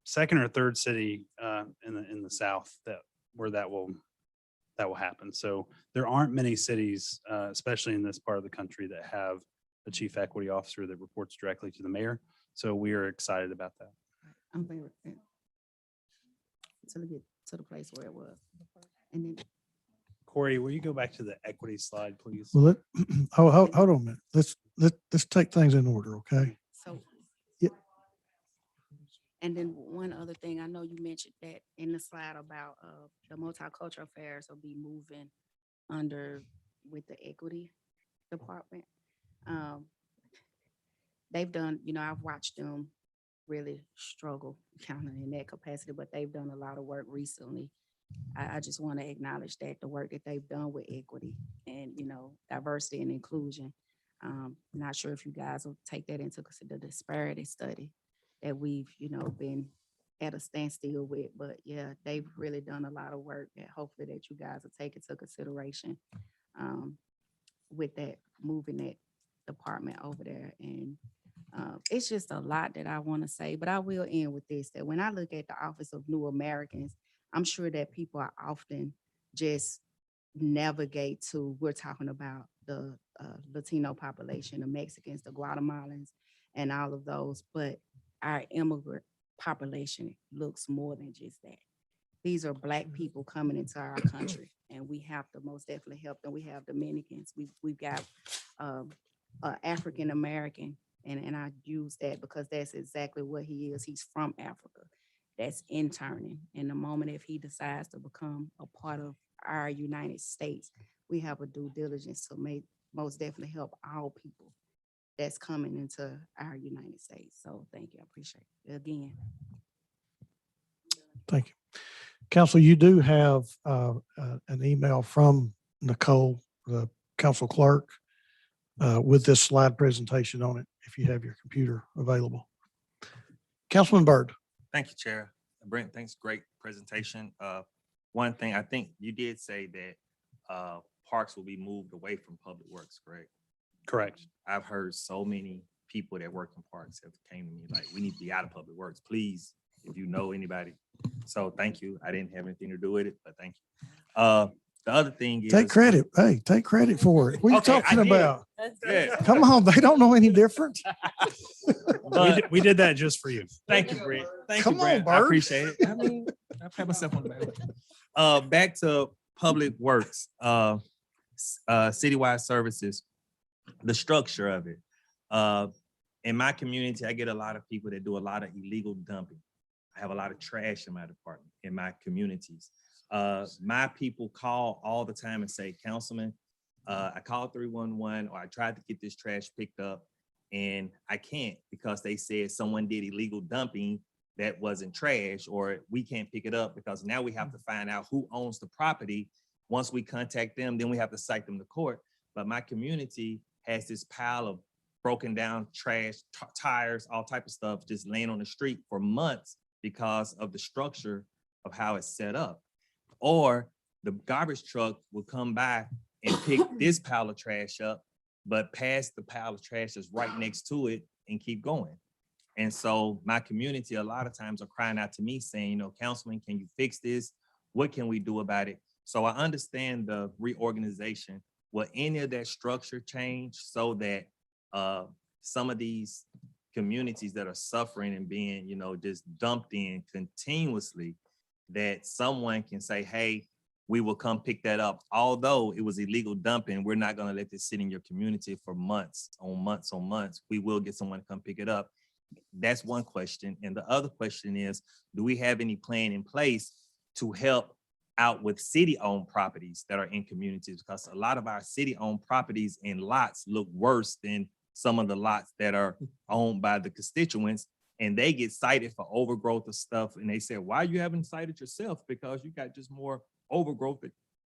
second or third city in the South where that will happen. So there aren't many cities, especially in this part of the country, that have a chief equity officer that reports directly to the mayor. So we are excited about that. I'm very until we get to the place where it was. And then Corey, will you go back to the equity slide, please? Well, hold on a minute. Let's take things in order, okay? so Yeah. And then one other thing, I know you mentioned that in the slide about the multicultural affairs will be moving under with the equity department. They've done, I've watched them really struggle kind of in that capacity, but they've done a lot of work recently. I just want to acknowledge that the work that they've done with equity and, diversity and inclusion. Not sure if you guys will take that into the disparity study that we've, been at a standstill with, but yeah, they've really done a lot of work that hopefully that you guys will take into consideration with that, moving that department over there. And it's just a lot that I want to say, but I will end with this, that when I look at the Office of New Americans, I'm sure that people are often just navigate to, we're talking about the Latino population, the Mexicans, the Guatemalans, and all of those, but our immigrant population looks more than just that. These are Black people coming into our country, and we have to most definitely help them. We have Dominicans, we've got African American, and I use that because that's exactly what he is. He's from Africa. That's interning. And the moment if he decides to become a part of our United States, we have a due diligence to most definitely help all people that's coming into our United States. So thank you. I appreciate it again. Thank you. Council, you do have an email from Nicole, the council clerk, with this slide presentation on it, if you have your computer available. Councilman Byrd. Thank you, Chair. Brent, thanks. Great presentation. One thing, I think you did say that parks will be moved away from public works, correct? Correct. I've heard so many people that work in parks have came to me like, we need to be out of public works, please, if you know anybody. So thank you. I didn't have anything to do with it, but thank you. The other thing is. Take credit. Hey, take credit for it. What are you Okay, I talking did. about? Yeah. Come on, they don't know any different. We did that just for you. Thank you, Brent. Thank Come you, on, Brent. I Bert. appreciate it. I mean, I pat myself on the back. Back to public works, citywide services, the structure of it. In my community, I get a lot of people that do a lot of illegal dumping. I have a lot of trash in my department, in my communities. My people call all the time and say, Councilman, I called 311 or I tried to get this trash picked up and I can't because they said someone did illegal dumping that wasn't trash, or we can't pick it up because now we have to find out who owns the property. Once we contact them, then we have to cite them to court. But my community has this pile of broken down trash, tires, all type of stuff just laying on the street for months because of the structure of how it's set up. Or the garbage truck will come by and pick this pile of trash up, but pass the pile of trash that's right next to it and keep going. And so my community a lot of times are crying out to me saying, you know, Councilman, can you fix this? What can we do about it? So I understand the reorganization. Will any of that structure change so that some of these communities that are suffering and being, you know, just dumped in continuously, that someone can say, hey, we will come pick that up. Although it was illegal dumping, we're not gonna let this sit in your community for months on months on months. We will get someone to come pick it up. That's one question. And the other question is, do we have any plan in place to help out with city-owned properties that are in communities? Because a lot of our city-owned properties and lots look worse than some of the lots that are owned by the constituents, and they get cited for overgrowth of stuff. And they say, why you haven't cited yourself? Because you got just more overgrowth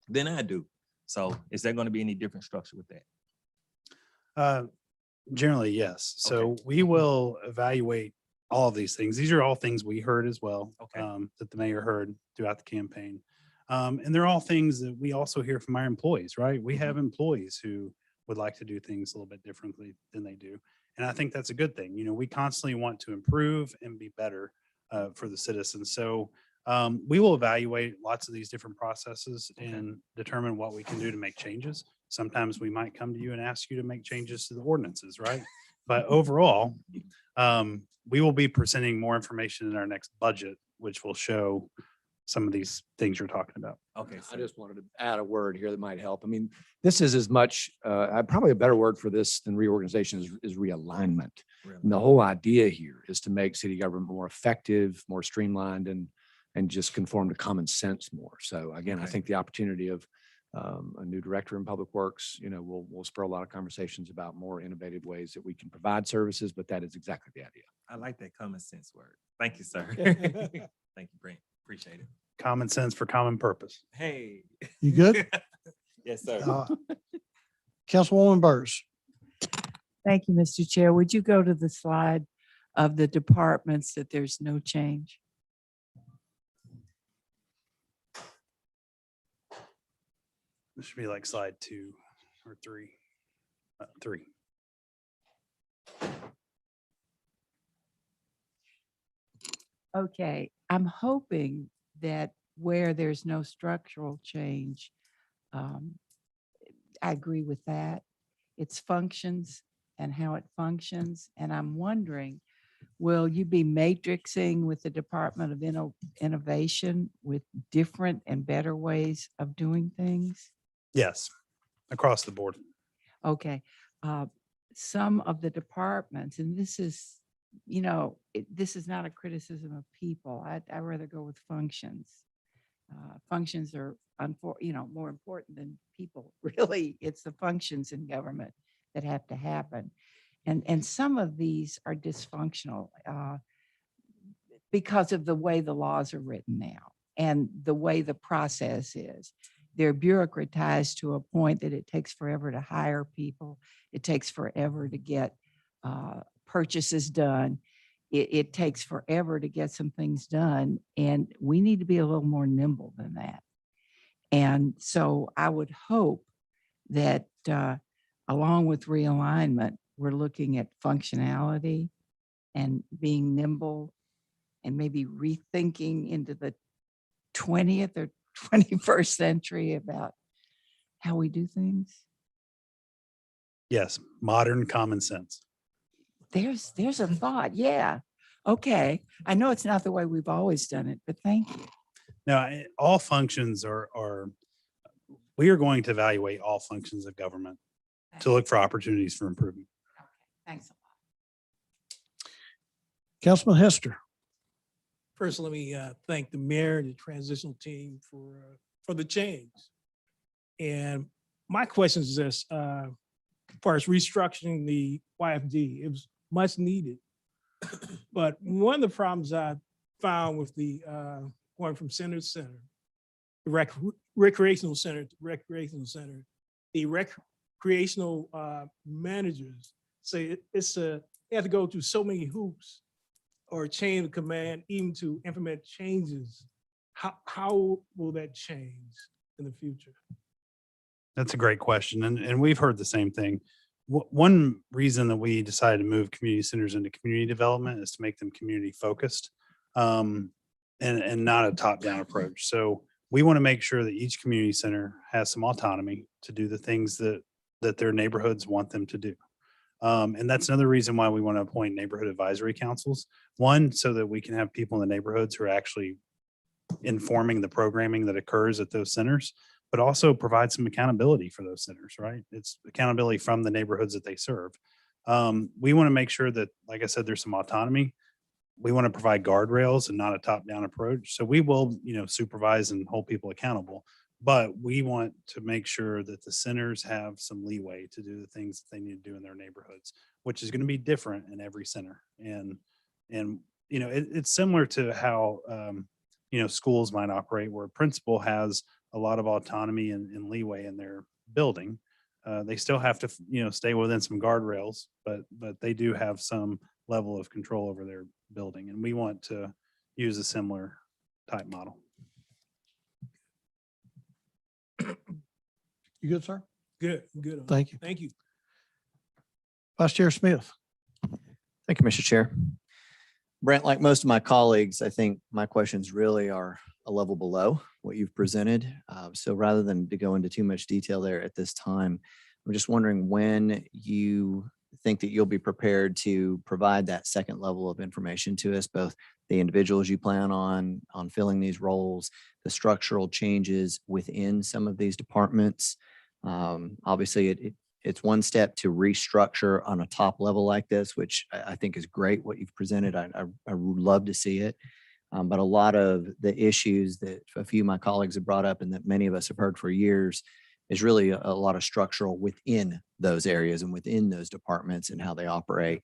than I do. So is there going to be any different structure with that? Generally, yes. So we will evaluate all of these things. These are all things we heard as well, Okay. that the mayor heard throughout the campaign. And they're all things that we also hear from our employees, right? We have employees who would like to do things a little bit differently than they do. And I think that's a good thing. You know, we constantly want to improve and be better for the citizens. So we will evaluate lots of these different processes and determine what we can do to make changes. Sometimes we might come to you and ask you to make changes to the ordinances, right? But overall, we will be presenting more information in our next budget, which will show some of these things you're talking about. Okay. I just wanted to add a word here that might help. I mean, this is as much, probably a better word for this than reorganization is realignment. And the whole idea here is to make city government more effective, more streamlined, and just conform to common sense more. So again, I Okay. think the opportunity of a new director in public works, you know, will spur a lot of conversations about more innovative ways that we can provide services, but that is exactly the idea. I like that common sense word. Thank you, sir. Thank you, Brent. Appreciate it. Common sense for common purpose. Hey. You good? Yes, sir. Councilwoman Burrs. Thank you, Mr. Chair. Would you go to the slide of the departments that there's no change? This should be like slide 2 or 3. 3. Okay, I'm hoping that where there's no structural change, I agree with that. Its functions and how it functions. And I'm wondering, will you be matrixing with the Department of Innovation with different and better ways of doing things? Yes, across the board. Okay. Some of the departments, and this is, this is not a criticism of people. I'd rather go with functions. Functions are, more important than people. Really, it's the functions in government that have to happen. And some of these are dysfunctional because of the way the laws are written now and the way the process is. They're bureaucratized to a point that it takes forever to hire people. It takes forever to get purchases done. It takes forever to get some things done. And we need to be a little more nimble than that. And so I would hope that along with realignment, we're looking at functionality and being nimble and maybe rethinking into the 20th or 21st century about how we do things. Yes, modern common sense. There's a thought. Yeah. Okay. I know it's not the way we've always done it, but thank you. Now, all functions we are going to evaluate all functions of government to look for opportunities for improvement. Thanks a lot. Councilman Hester. First, let me thank the mayor and the transitional team for the change. And my question is this, as far as restructuring the YFD, it was much needed. But one of the problems I found with the going from center to center, the recreational center to recreational center, the recreational managers say they have to go through so many hoops or chain of command even to implement changes. How will that change in the future? That's a great question. And we've heard the same thing. One reason that we decided to move community centers into community development is to make them community focused and not a top-down approach. So we want to make sure that each community center has some autonomy to do the things that their neighborhoods want them to do. And that's another reason why we want to appoint neighborhood advisory councils. One, so that we can have people in the neighborhoods who are actually informing the programming that occurs at those centers, but also provide some accountability for those centers, right? It's accountability from the neighborhoods that they serve. We want to make sure that, like I said, there's some autonomy. We want to provide guardrails and not a top-down approach. So we will, supervise and hold people accountable, but we want to make sure that the centers have some leeway to do the things that they need to do in their neighborhoods, which is going to be different in every center. And it's similar to how, schools might operate, where a principal has a lot of autonomy and leeway in their building. They still have to, stay within some guardrails, but they do have some level of control over their building. And we want to use a similar type model. You good, sir? Good. Thank you. Thank you. Vice Chair Smith. Thank you, Mr. Chair. Brent, like most of my colleagues, I think my questions really are a level below what you've presented. So rather than to go into too much detail there at this time, I'm just wondering when you think that you'll be prepared to provide that second level of information to us, both the individuals you plan on filling these roles, the structural changes within some of these departments. Obviously, it's one step to restructure on a top level like this, which I think is great what you've presented. I would love to see it. But a lot of the issues that a few of my colleagues have brought up and that many of us have heard for years is really a lot of structural within those areas and within those departments and how they operate.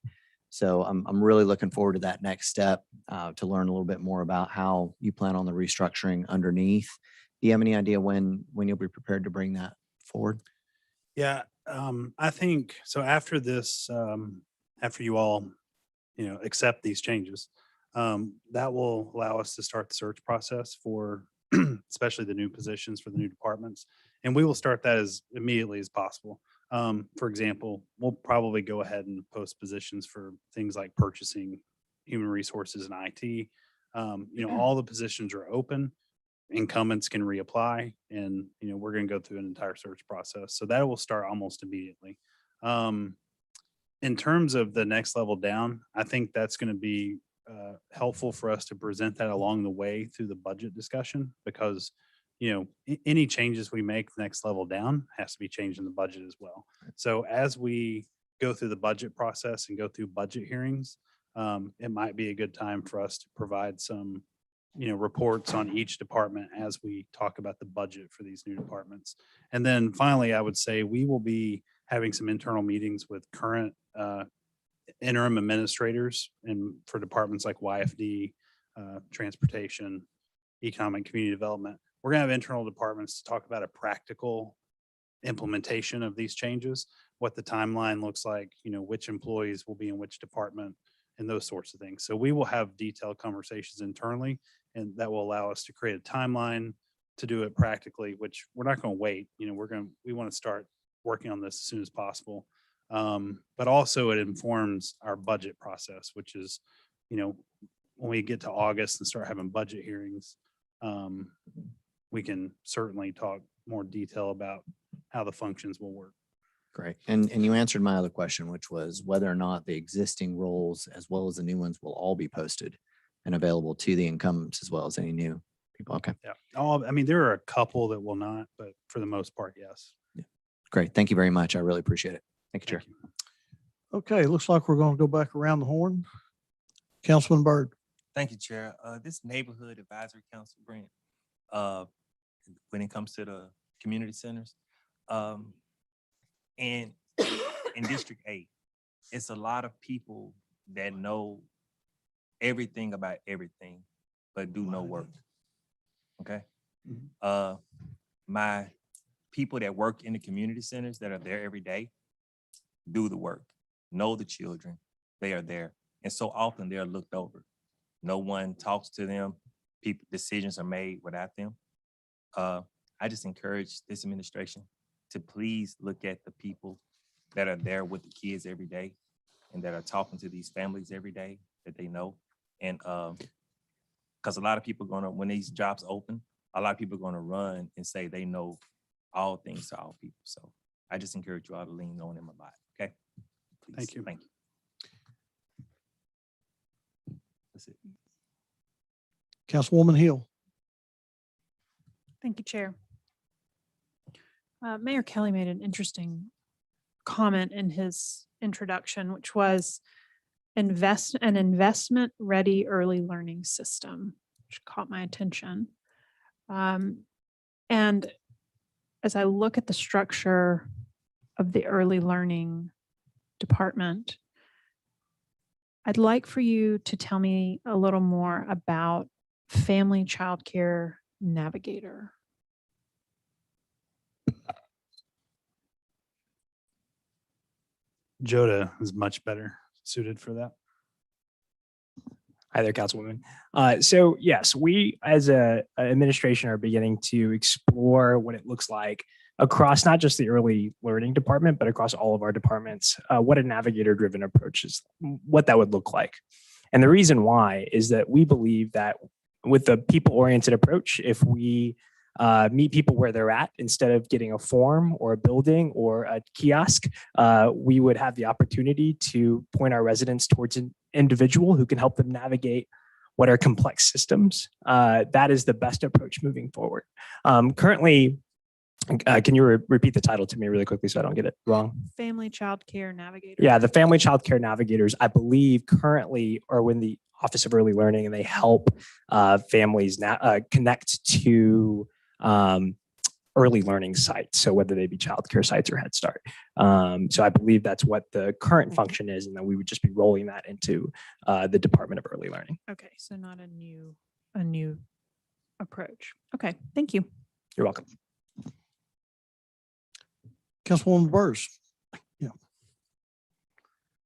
So I'm really looking forward to that next step to learn a little bit more about how you plan on the restructuring underneath. Do you have any idea when you'll be prepared to bring that forward? Yeah, I think so. After this, after you all, accept these changes, that will allow us to start the search process for especially the new positions for the new departments. And we will start that as immediately as possible. For example, we'll probably go ahead and post positions for things like purchasing, human resources, and IT. All the positions are open. incumbents can reapply, and, we're going to go through an entire search process. So that will start almost immediately. In terms of the next level down, I think that's going to be helpful for us to present that along the way through the budget discussion, because, any changes we make next level down has to be changed in the budget as well. So as we go through the budget process and go through budget hearings, it might be a good time for us to provide some, reports on each department as we talk about the budget for these new departments. And then finally, I would say we will be having some internal meetings with current interim administrators and for departments like YFD, transportation, economic community development. We're gonna have internal departments to talk about a practical implementation of these changes, what the timeline looks like, which employees will be in which department, and those sorts of things. So we will have detailed conversations internally, and that will allow us to create a timeline to do it practically, which we're not going to wait. We want to start working on this as soon as possible. But also it informs our budget process, which is, when we get to August and start having budget hearings, we can certainly talk more detail about how the functions will work. Great. And you answered my other question, which was whether or not the existing roles as well as the new ones will all be posted and available to the incumbents as well as any new people. Okay, Yeah. There are a couple that will not, but for the most part, yes. great. Thank you very much. I really appreciate it. Thank you, Chair. Okay, looks like we're going to go back around the horn. Councilman Byrd. Thank you, Chair. This Neighborhood Advisory Council grant, when it comes to the community centers, and in District 8, it's a lot of people that know everything about everything, but do no work. Okay? My people that work in the community centers that are there every day do the work, know the children, they are there. And so often they're looked over. No one talks to them. Decisions are made without them. I just encourage this administration to please look at the people that are there with the kids every day and that are talking to these families every day that they know. And because a lot of people when these jobs open, a lot of people are gonna run and say they know all things to all people. So I just encourage you all to lean on them a lot, okay? Please. Thank you. Thank you. That's it. Councilwoman Hill. Thank you, Chair. Mayor Kelly made an interesting comment in his introduction, which was an investment-ready early learning system, which caught my attention. And as I look at the structure of the early learning department, I'd like for you to tell me a little more about Family Childcare Navigator. Joda is much better suited for that. Hi there, Councilwoman. So yes, we as a administration are beginning to explore what it looks like across not just the early learning department, but across all of our departments, what a navigator-driven approach is, what that would look like. And the reason why is that we believe that with the people-oriented approach, if we meet people where they're at instead of getting a form or a building or a kiosk, we would have the opportunity to point our residents towards an individual who can help them navigate what are complex systems. That is the best approach moving forward. Currently, can you repeat the title to me really quickly so I don't get it wrong? Family Childcare Navigator. Yeah, the Family Childcare Navigators, I believe currently are in the Office of Early Learning, and they help families connect to early learning sites. So whether they be childcare sites or Head Start. So I believe that's what the current function is. And then we would just be rolling that into the Department of Early Learning. Okay, so not a new approach. Okay, thank you. You're welcome. Councilwoman Burrs.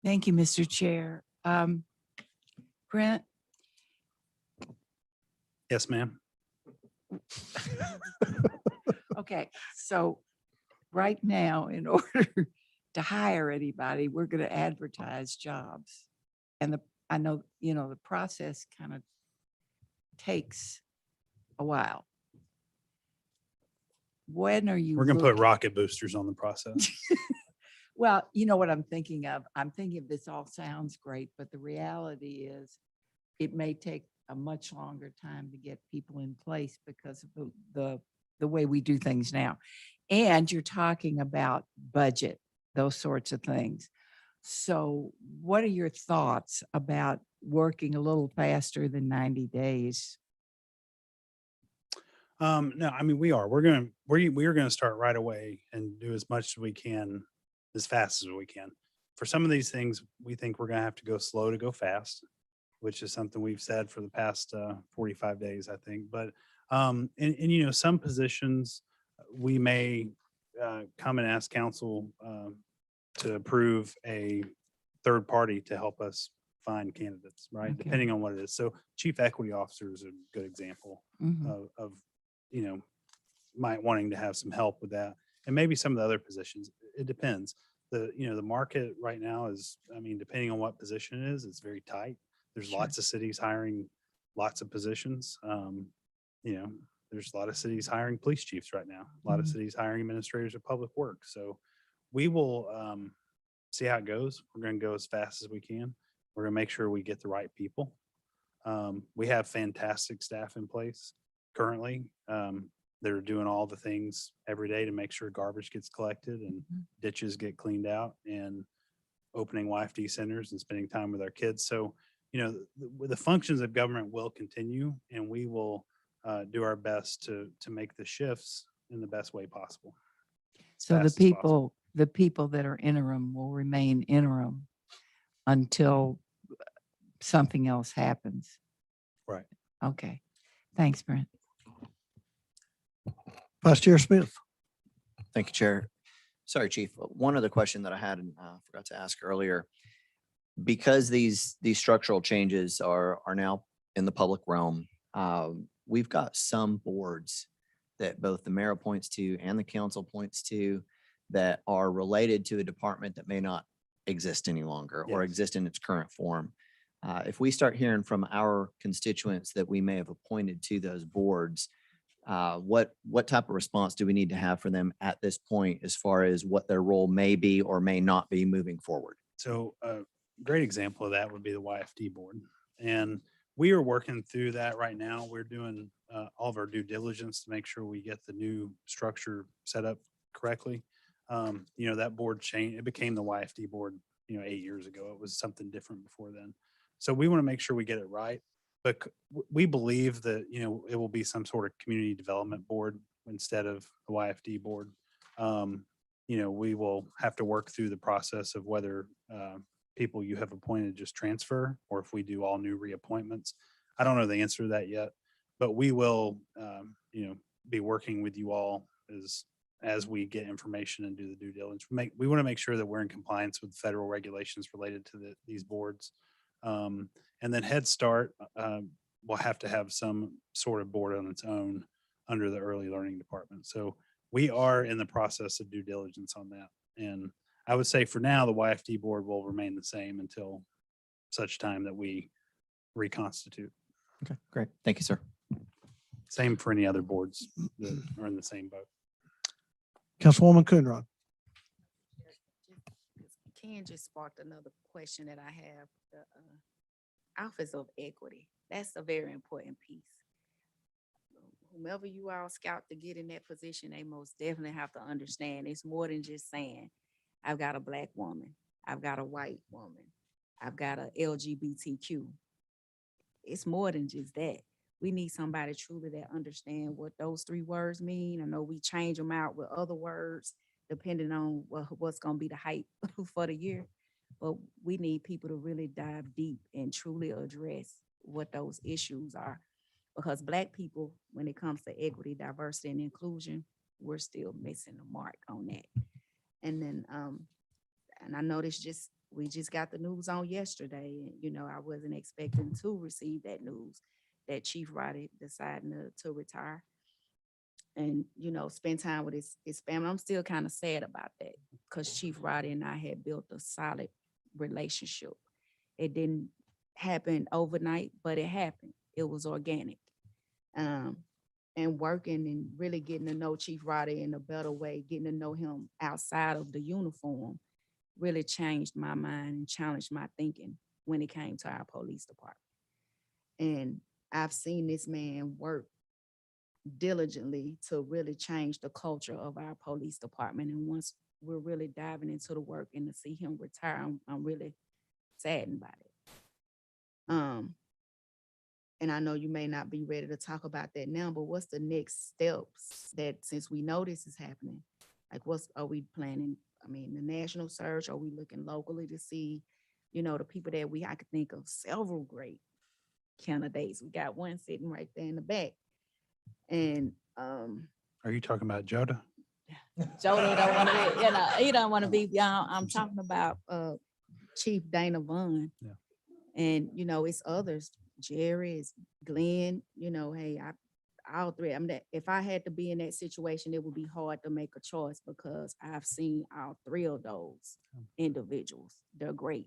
Thank you, Mr. Chair. Brent, Yes, ma'am. okay, so right now, in order to hire anybody, we're going to advertise jobs. And I know, the process kind of takes a while. when are you? We're gonna put looking- rocket boosters on the process. Well, you know what I'm thinking of? I'm thinking of this all sounds great, but the reality is it may take a much longer time to get people in place because of the way we do things now. And you're talking about budget, those sorts of things. So what are your thoughts about working a little faster than 90 days? No, I mean, we are gonna start right away and do as much as we can, as fast as we can. For some of these things, we think we're gonna have to go slow to go fast, which is something we've said for the past 45 days, I think. But and you know, some positions we may come and ask council to approve a third party to help us find candidates, right? Okay. Depending on what it is. So chief equity officer is a good example Mhm. of you know, might wanting to have some help with that. And maybe some of the other positions. It depends. The market right now is, I mean, depending on what position it is, it's very tight. There's Sure. lots of cities hiring lots of positions. There's a lot of cities hiring police chiefs right now, a lot of Mhm. cities hiring administrators of public works. So we will see how it goes. We're going to go as fast as we can. We're going to make sure we get the right people. We have fantastic staff in place currently. They're doing all the things every day to make sure garbage gets collected and Mhm. ditches get cleaned out and opening YFD centers and spending time with our kids. So, the functions of government will continue, and we will do our best to make the shifts in the best way possible. So fast as possible. the people that are interim will remain interim until something else happens. Right. Okay. Thanks, Brent. Vice Chair Smith. Thank you, Chair. Sorry, Chief. One other question that I had and forgot to ask earlier. Because these structural changes are now in the public realm, we've got some boards that both the mayor points to and the council points to that are related to a department that may not exist any longer or Yes. exist in its current form. If we start hearing from our constituents that we may have appointed to those boards, what type of response do we need to have for them at this point as far as what their role may be or may not be moving forward? So a great example of that would be the YFD board. And we are working through that right now. We're doing all of our due diligence to make sure we get the new structure set up correctly. That board changed, it became the YFD board, 8 years ago. It was something different before then. So we want to make sure we get it right. But we believe that, it will be some sort of community development board instead of the YFD board. We will have to work through the process of whether people you have appointed just transfer or if we do all new reappointments. I don't know the answer to that yet, but we will, be working with you all as we get information and do the due diligence. We want to make sure that we're in compliance with federal regulations related to these boards. And then Head Start will have to have some sort of board on its own under the early learning department. So we are in the process of due diligence on that. And I would say for now, the YFD board will remain the same until such time that we reconstitute. Okay, great. Thank you, sir. Same for any other boards that are in the same boat. Councilwoman Coonrod. Ken just sparked another question that I have. The Office of Equity, that's a very important piece. Whomever you all scout to get in that position, they most definitely have to understand it's more than just saying, I've got a Black woman, I've got a white woman, I've got a LGBTQ. It's more than just that. We need somebody truly that understand what those 3 words mean. I know we change them out with other words depending on what's going to be the hype for the year. But we need people to really dive deep and truly address what those issues are. Because Black people, when it comes to equity, diversity, and inclusion, we're still missing the mark on that. And then, and I noticed we just got the news on yesterday, and I wasn't expecting to receive that news that Chief Roddy deciding to retire and, spend time with his family. I'm still kind of sad about that because Chief Roddy and I had built a solid relationship. It didn't happen overnight, but it happened. It was organic. and working and really getting to know Chief Roddy in a better way, getting to know him outside of the uniform, really changed my mind and challenged my thinking when it came to our police department. And I've seen this man work diligently to really change the culture of our police department. And once we're really diving into the work and to see him retire, I'm really saddened by it. And I know you may not be ready to talk about that now, but what's the next steps that, since we know this is happening, like are we planning? I mean, the national search, are we looking locally to see, the people that I could think of several great candidates. We got one sitting right there in the back. And Are you talking about Joda? Joda don't want to be, he don't want to be, I'm talking about Chief Dana Vaughn. Yeah. And, it's others. Jerry, is Glenn, hey, all three. I mean, if I had to be in that situation, it would be hard to make a choice because I've seen all three of those individuals. They're great.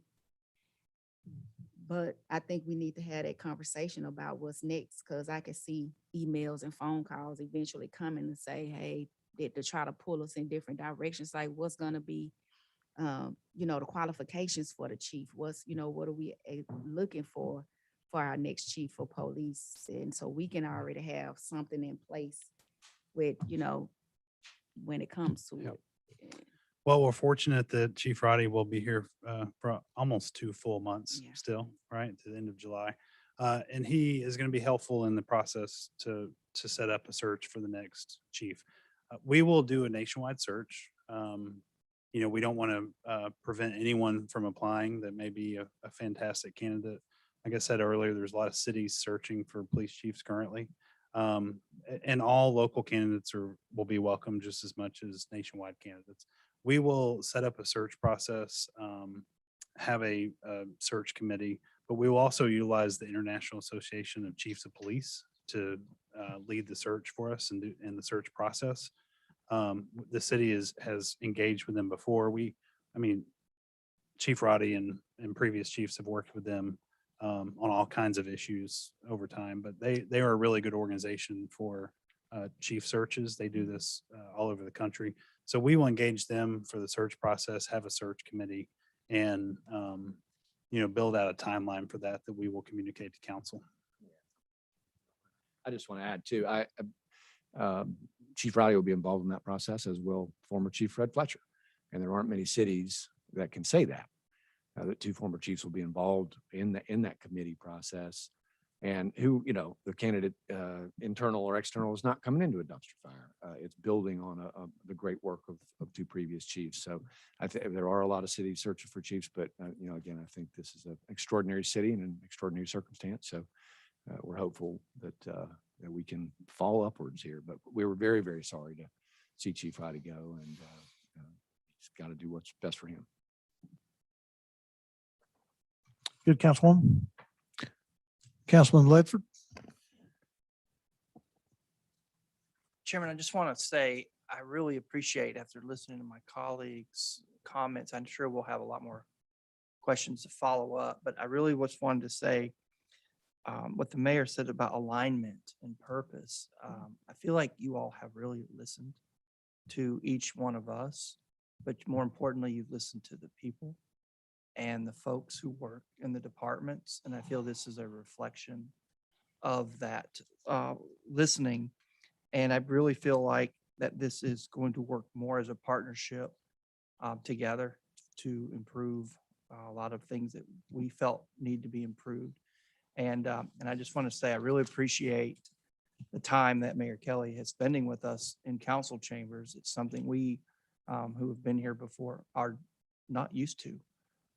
But I think we need to have that conversation about what's next, because I can see emails and phone calls eventually coming to say, hey, to try to pull us in different directions, like what's going to be, the qualifications for the chief. What's, what are we looking for our next chief of police? And so we can already have something in place with, when it comes to it. Well, we're fortunate that Chief Roddy will be here for almost 2 full months Yeah. still, right, to the end of July. And he is going to be helpful in the process to set up a search for the next chief. We will do a nationwide search. We don't want to prevent anyone from applying that may be a fantastic candidate. Like I said earlier, there's a lot of cities searching for police chiefs currently. And all local candidates will be welcome just as much as nationwide candidates. We will set up a search process, have a search committee, but we will also utilize the International Association of Chiefs of Police to lead the search for us and the search process. The city has engaged with them before. Chief Roddy and previous chiefs have worked with them on all kinds of issues over time, but they are a really good organization for chief searches. They do this all over the country. So we will engage them for the search process, have a search committee, and build out a timeline for that we will communicate to council. I just want to add too, Chief Roddy will be involved in that process, as will former Chief Fred Fletcher. And there aren't many cities that can say that. That 2 former chiefs will be involved in that committee process, and who, the candidate, internal or external, is not coming into a dumpster fire. It's building on the great work of 2 previous chiefs. So I think there are a lot of cities searching for chiefs, but again, I think this is an extraordinary city and an extraordinary circumstance. So we're hopeful that we can fall upwards here. But we were very, very sorry to see Chief Roddy go, and he's got to do what's best for him. Good, Councilwoman. Councilman Ledford. Chairman, I just want to say, I really appreciate, after listening to my colleagues' comments, I'm sure we'll have a lot more questions to follow up, but I really just wanted to say what the mayor said about alignment and purpose. I feel like you all have really listened to each one of us, but more importantly, you've listened to the people and the folks who work in the departments. And I feel this is a reflection of that listening. And I really feel like that this is going to work more as a partnership together to improve a lot of things that we felt need to be improved. And I just want to say, I really appreciate the time that Mayor Kelly is spending with us in council chambers. It's something we who have been here before are not used to.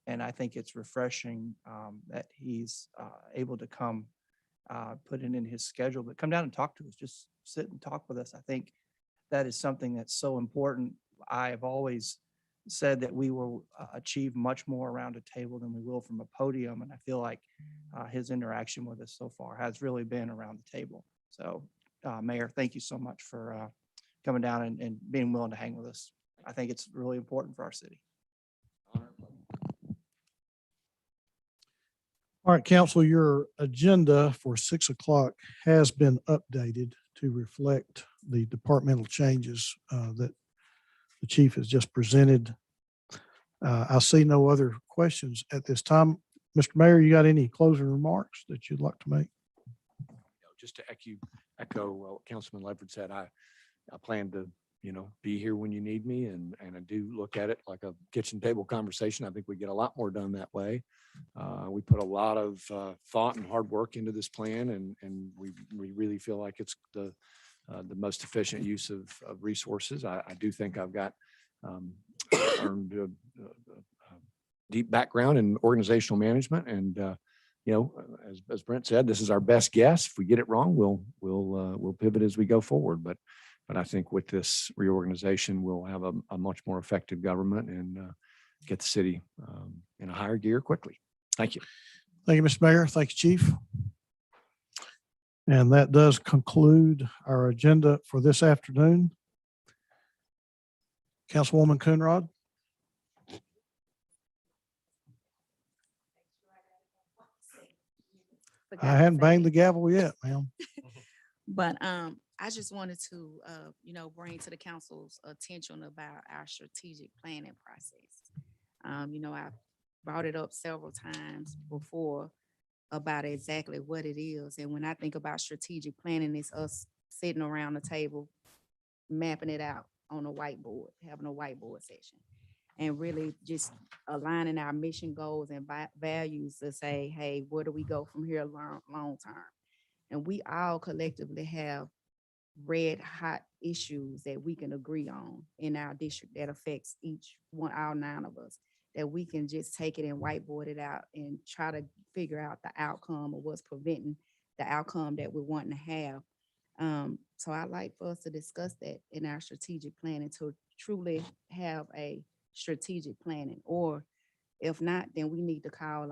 And I think it's refreshing that he's able to come put it in his schedule, but come down and talk to us, just sit and talk with us. I think that is something that's so important. I have always said that we will achieve much more around a table than we will from a podium. And I feel like his interaction with us so far has really been around the table. So Mayor, thank you so much for coming down and being willing to hang with us. I think it's really important for our city. All right, council, your agenda for 6 o'clock has been updated to reflect the departmental changes that the chief has just presented. I see no other questions at this time. Mr. Mayor, you got any closing remarks that you'd like to make? Just to echo what Councilman Ledford said, I plan to, be here when you need me, and I do look at it like a kitchen table conversation. I think we get a lot more done that way. We put a lot of thought and hard work into this plan, and we really feel like it's the most efficient use of resources. I do think I've got earned a deep background in organizational management, and as Brent said, this is our best guess. If we get it wrong, we'll pivot as we go forward. But I think with this reorganization, we'll have a much more effective government and get the city in a higher gear quickly. Thank you. Thank you, Mr. Mayor. Thank you, Chief. And that does conclude our agenda for this afternoon. Councilwoman Coonrod. I hadn't banged the gavel yet, ma'am. But I just wanted to, bring to the council's attention about our strategic planning process. I brought it up several times before about exactly what it is. And when I think about strategic planning, it's us sitting around the table, mapping it out on a whiteboard, having a whiteboard session, and really just aligning our mission goals and values to say, hey, where do we go from here long term? And we all collectively have red hot issues that we can agree on in our district that affects each one, all 9 of us, that we can just take it and whiteboard it out and try to figure out the outcome of what's preventing the outcome that we're wanting to have. So I'd like for us to discuss that in our strategic planning to truly have a strategic planning, or if not, then we need to call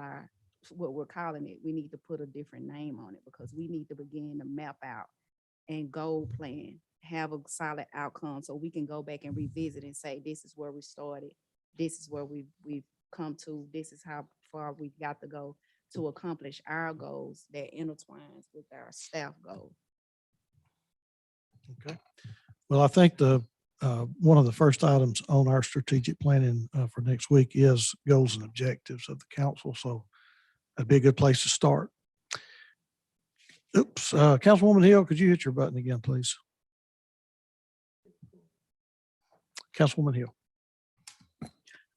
what we're calling it. We need to put a different name on it, because we need to begin to map out and goal plan, have a solid outcome so we can go back and revisit and say, this is where we started. This is where we've come to. This is how far we've got to go to accomplish our goals that intertwines with our staff goals. Okay. Well, I think one of the first items on our strategic planning for next week is goals and objectives of the council. So that'd be a good place to start. Oops, Councilwoman Hill, could you hit your button again, please? Councilwoman Hill.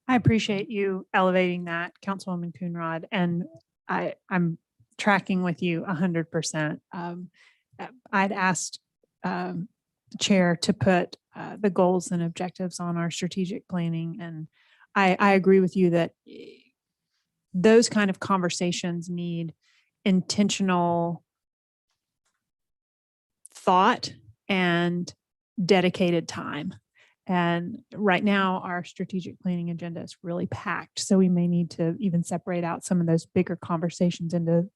I appreciate you elevating that, Councilwoman Coonrod, and I'm tracking with you 100%. I'd asked the chair to put the goals and objectives on our strategic planning, and I agree with you that those kind of conversations need intentional thought and dedicated time. And right now, our strategic planning agenda is really packed. So we may need to even separate out some of those bigger conversations into,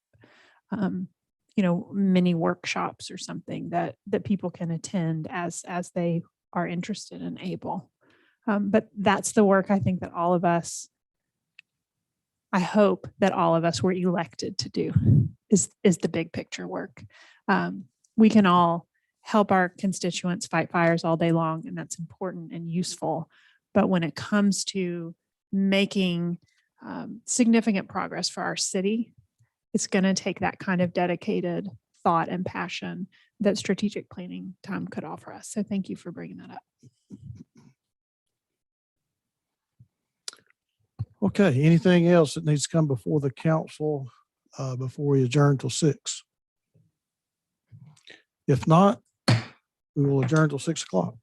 mini workshops or something that people can attend as they are interested and able. But that's the work I think that I hope that all of us were elected to do is the big picture work. We can all help our constituents fight fires all day long, and that's important and useful. But when it comes to making significant progress for our city, it's going to take that kind of dedicated thought and passion that strategic planning time could offer us. So thank you for bringing that up. Okay, anything else that needs to come before the council before we adjourn till 6? If not, we will adjourn till 6 o'clock.